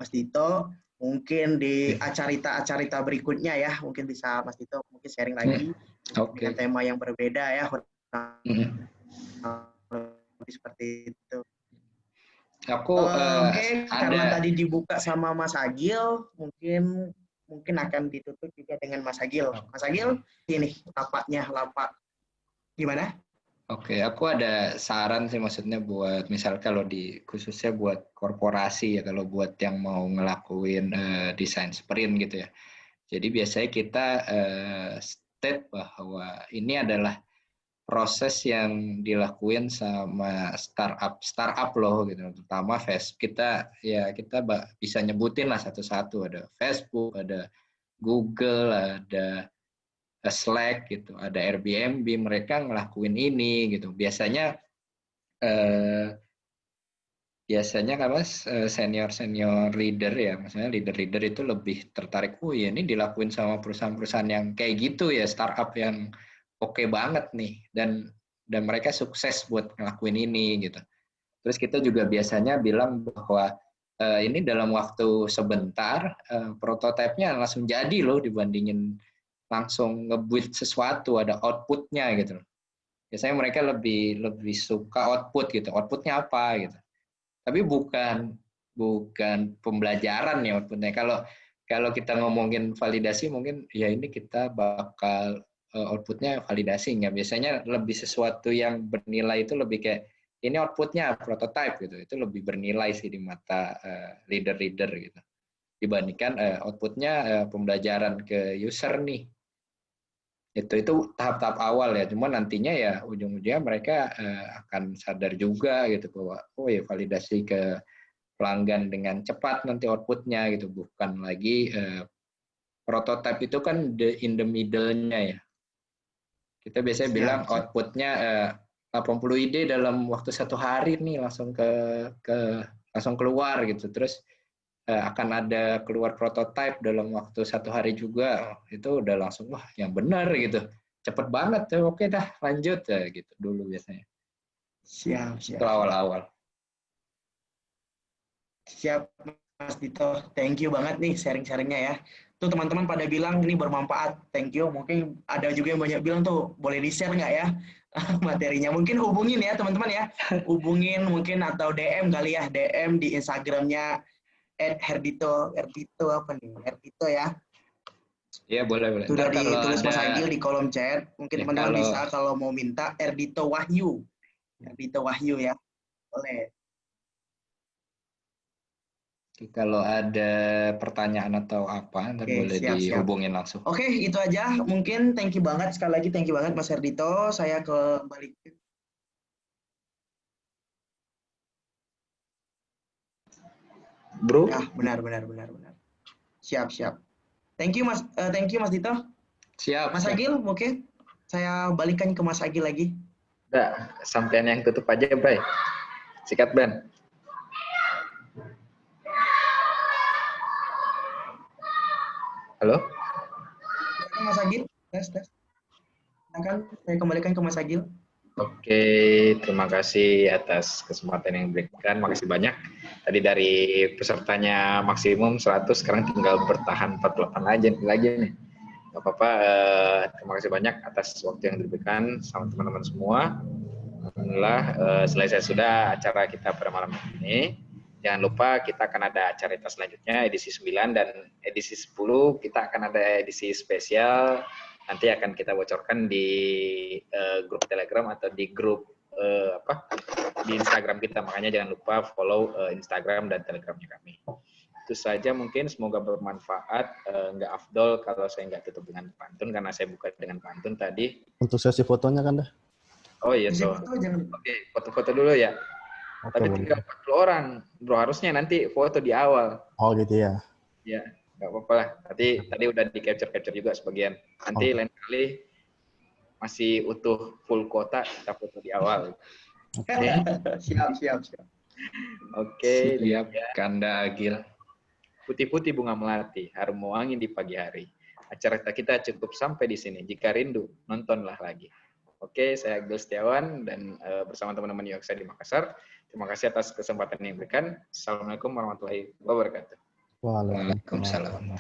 Mas Dito. Mungkin di acarita berikutnya ya, mungkin bisa Mas Dito mungkin sharing lagi dengan tema yang berbeda ya. Seperti itu. Karena tadi dibuka sama Mas Agil, mungkin akan ditutup juga dengan Mas Agil. Mas Agil, ini lapak gimana? Oke, aku ada saran sih, maksudnya buat misal kalau khususnya buat korporasi ya, kalau buat yang mau ngelakuin desain sprint gitu ya. Jadi biasanya kita state bahwa ini adalah proses yang dilakuin sama startup loh gitu, terutama kita bisa nyebutin lah satu-satu, ada Facebook, ada Google, ada Slack gitu, ada Airbnb, mereka ngelakuin ini gitu. Biasanya kan mas senior leader ya, maksudnya leader itu lebih tertarik, oh ya ini dilakuin sama perusahaan-perusahaan yang kayak gitu ya, startup yang oke banget nih, dan mereka sukses buat ngelakuin ini gitu. Terus kita juga biasanya bilang bahwa ini dalam waktu sebentar prototipenya langsung jadi loh, dibandingin langsung nge-build sesuatu, ada outputnya gitu. Biasanya mereka lebih suka output gitu, outputnya apa gitu. Tapi bukan pembelajaran ya outputnya. Kalau kita ngomongin validasi mungkin ya ini kita bakal outputnya validasi nggak. Biasanya lebih sesuatu yang bernilai itu lebih kayak ini outputnya prototype gitu. Itu lebih bernilai sih di mata leader-leader gitu. Dibandingkan outputnya pembelajaran ke user nih. Itu tahap-tahap awal ya, cuma nantinya ya ujung-ujungnya mereka akan sadar juga gitu bahwa oh ya validasi ke pelanggan dengan cepat nanti outputnya gitu, bukan lagi prototype itu kan in the middle-nya ya. Kita biasanya bilang outputnya 80 ide dalam waktu 1 hari nih langsung langsung keluar gitu, terus akan ada keluar prototype dalam waktu 1 hari juga, itu udah langsung wah yang benar gitu, cepet banget ya, oke dah lanjut ya gitu dulu biasanya. Siap. Itu awal-awal. Siap Mas Dito, thank you banget nih sharing-sharingnya ya. Tuh teman-teman pada bilang ini bermanfaat, thank you. Mungkin ada juga yang banyak bilang tuh boleh di-share nggak ya materinya? Mungkin hubungin ya teman-teman ya, hubungin mungkin atau DM kali ya, DM di Instagramnya @herdito apa nih? Herdito ya. Iya boleh. Sudah ditulis Mas Agil di kolom chat. Mungkin teman-teman bisa kalau mau minta Erdito Wahyu ya, boleh. Kalau ada pertanyaan atau apa, nanti boleh dihubungin langsung. Oke, itu aja. Mungkin thank you banget sekali lagi, thank you banget Mas Erdito. Saya kembali. Bro. Ya, benar. Siap. Thank you Mas Dito. Siap. Mas Agil, oke. Saya balikan ke Mas Agil lagi. Udah, sampean yang tutup aja, Bray. Sikat, Ben. Halo? Silakan Mas Agil. Tes. Silakan, saya kembalikan ke Mas Agil. Oke, terima kasih atas kesempatan yang diberikan. Makasih banyak. Tadi dari pesertanya maksimum 100, sekarang tinggal bertahan 48 lagi nih. Gak apa-apa, terima kasih banyak atas waktu yang diberikan sama teman-teman semua. Alhamdulillah, selesai sudah acara kita pada malam ini. Jangan lupa kita akan ada acara selanjutnya, edisi 9 dan edisi 10, kita akan ada edisi spesial. Nanti akan kita bocorkan di grup Telegram atau di grup di Instagram kita. Makanya jangan lupa follow Instagram dan Telegramnya kami. Itu saja mungkin, semoga bermanfaat. Nggak afdol kalau saya nggak tutup dengan pantun, karena saya buka dengan pantun tadi. Untuk sesi fotonya kan dah? Oh iya, so. Oke, foto-foto dulu ya. Oke, tapi tinggal 40 orang, bro, harusnya nanti foto di awal. Oh gitu ya? Ya, nggak apa-apa lah. Tadi udah di capture juga sebagian. Nanti lain kali masih utuh full kuota, kita foto di awal. Oke. Siap. Oke, siap. Kanda Agil. Putih-putih bunga melati, harum wangi di pagi hari. Acara kita cukup sampai di sini. Jika rindu, nontonlah lagi. Oke, saya Agil Setiawan dan bersama teman-teman UXA di Makassar. Terima kasih atas kesempatan yang diberikan. Assalamualaikum warahmatullahi wabarakatuh. Waalaikumsalam.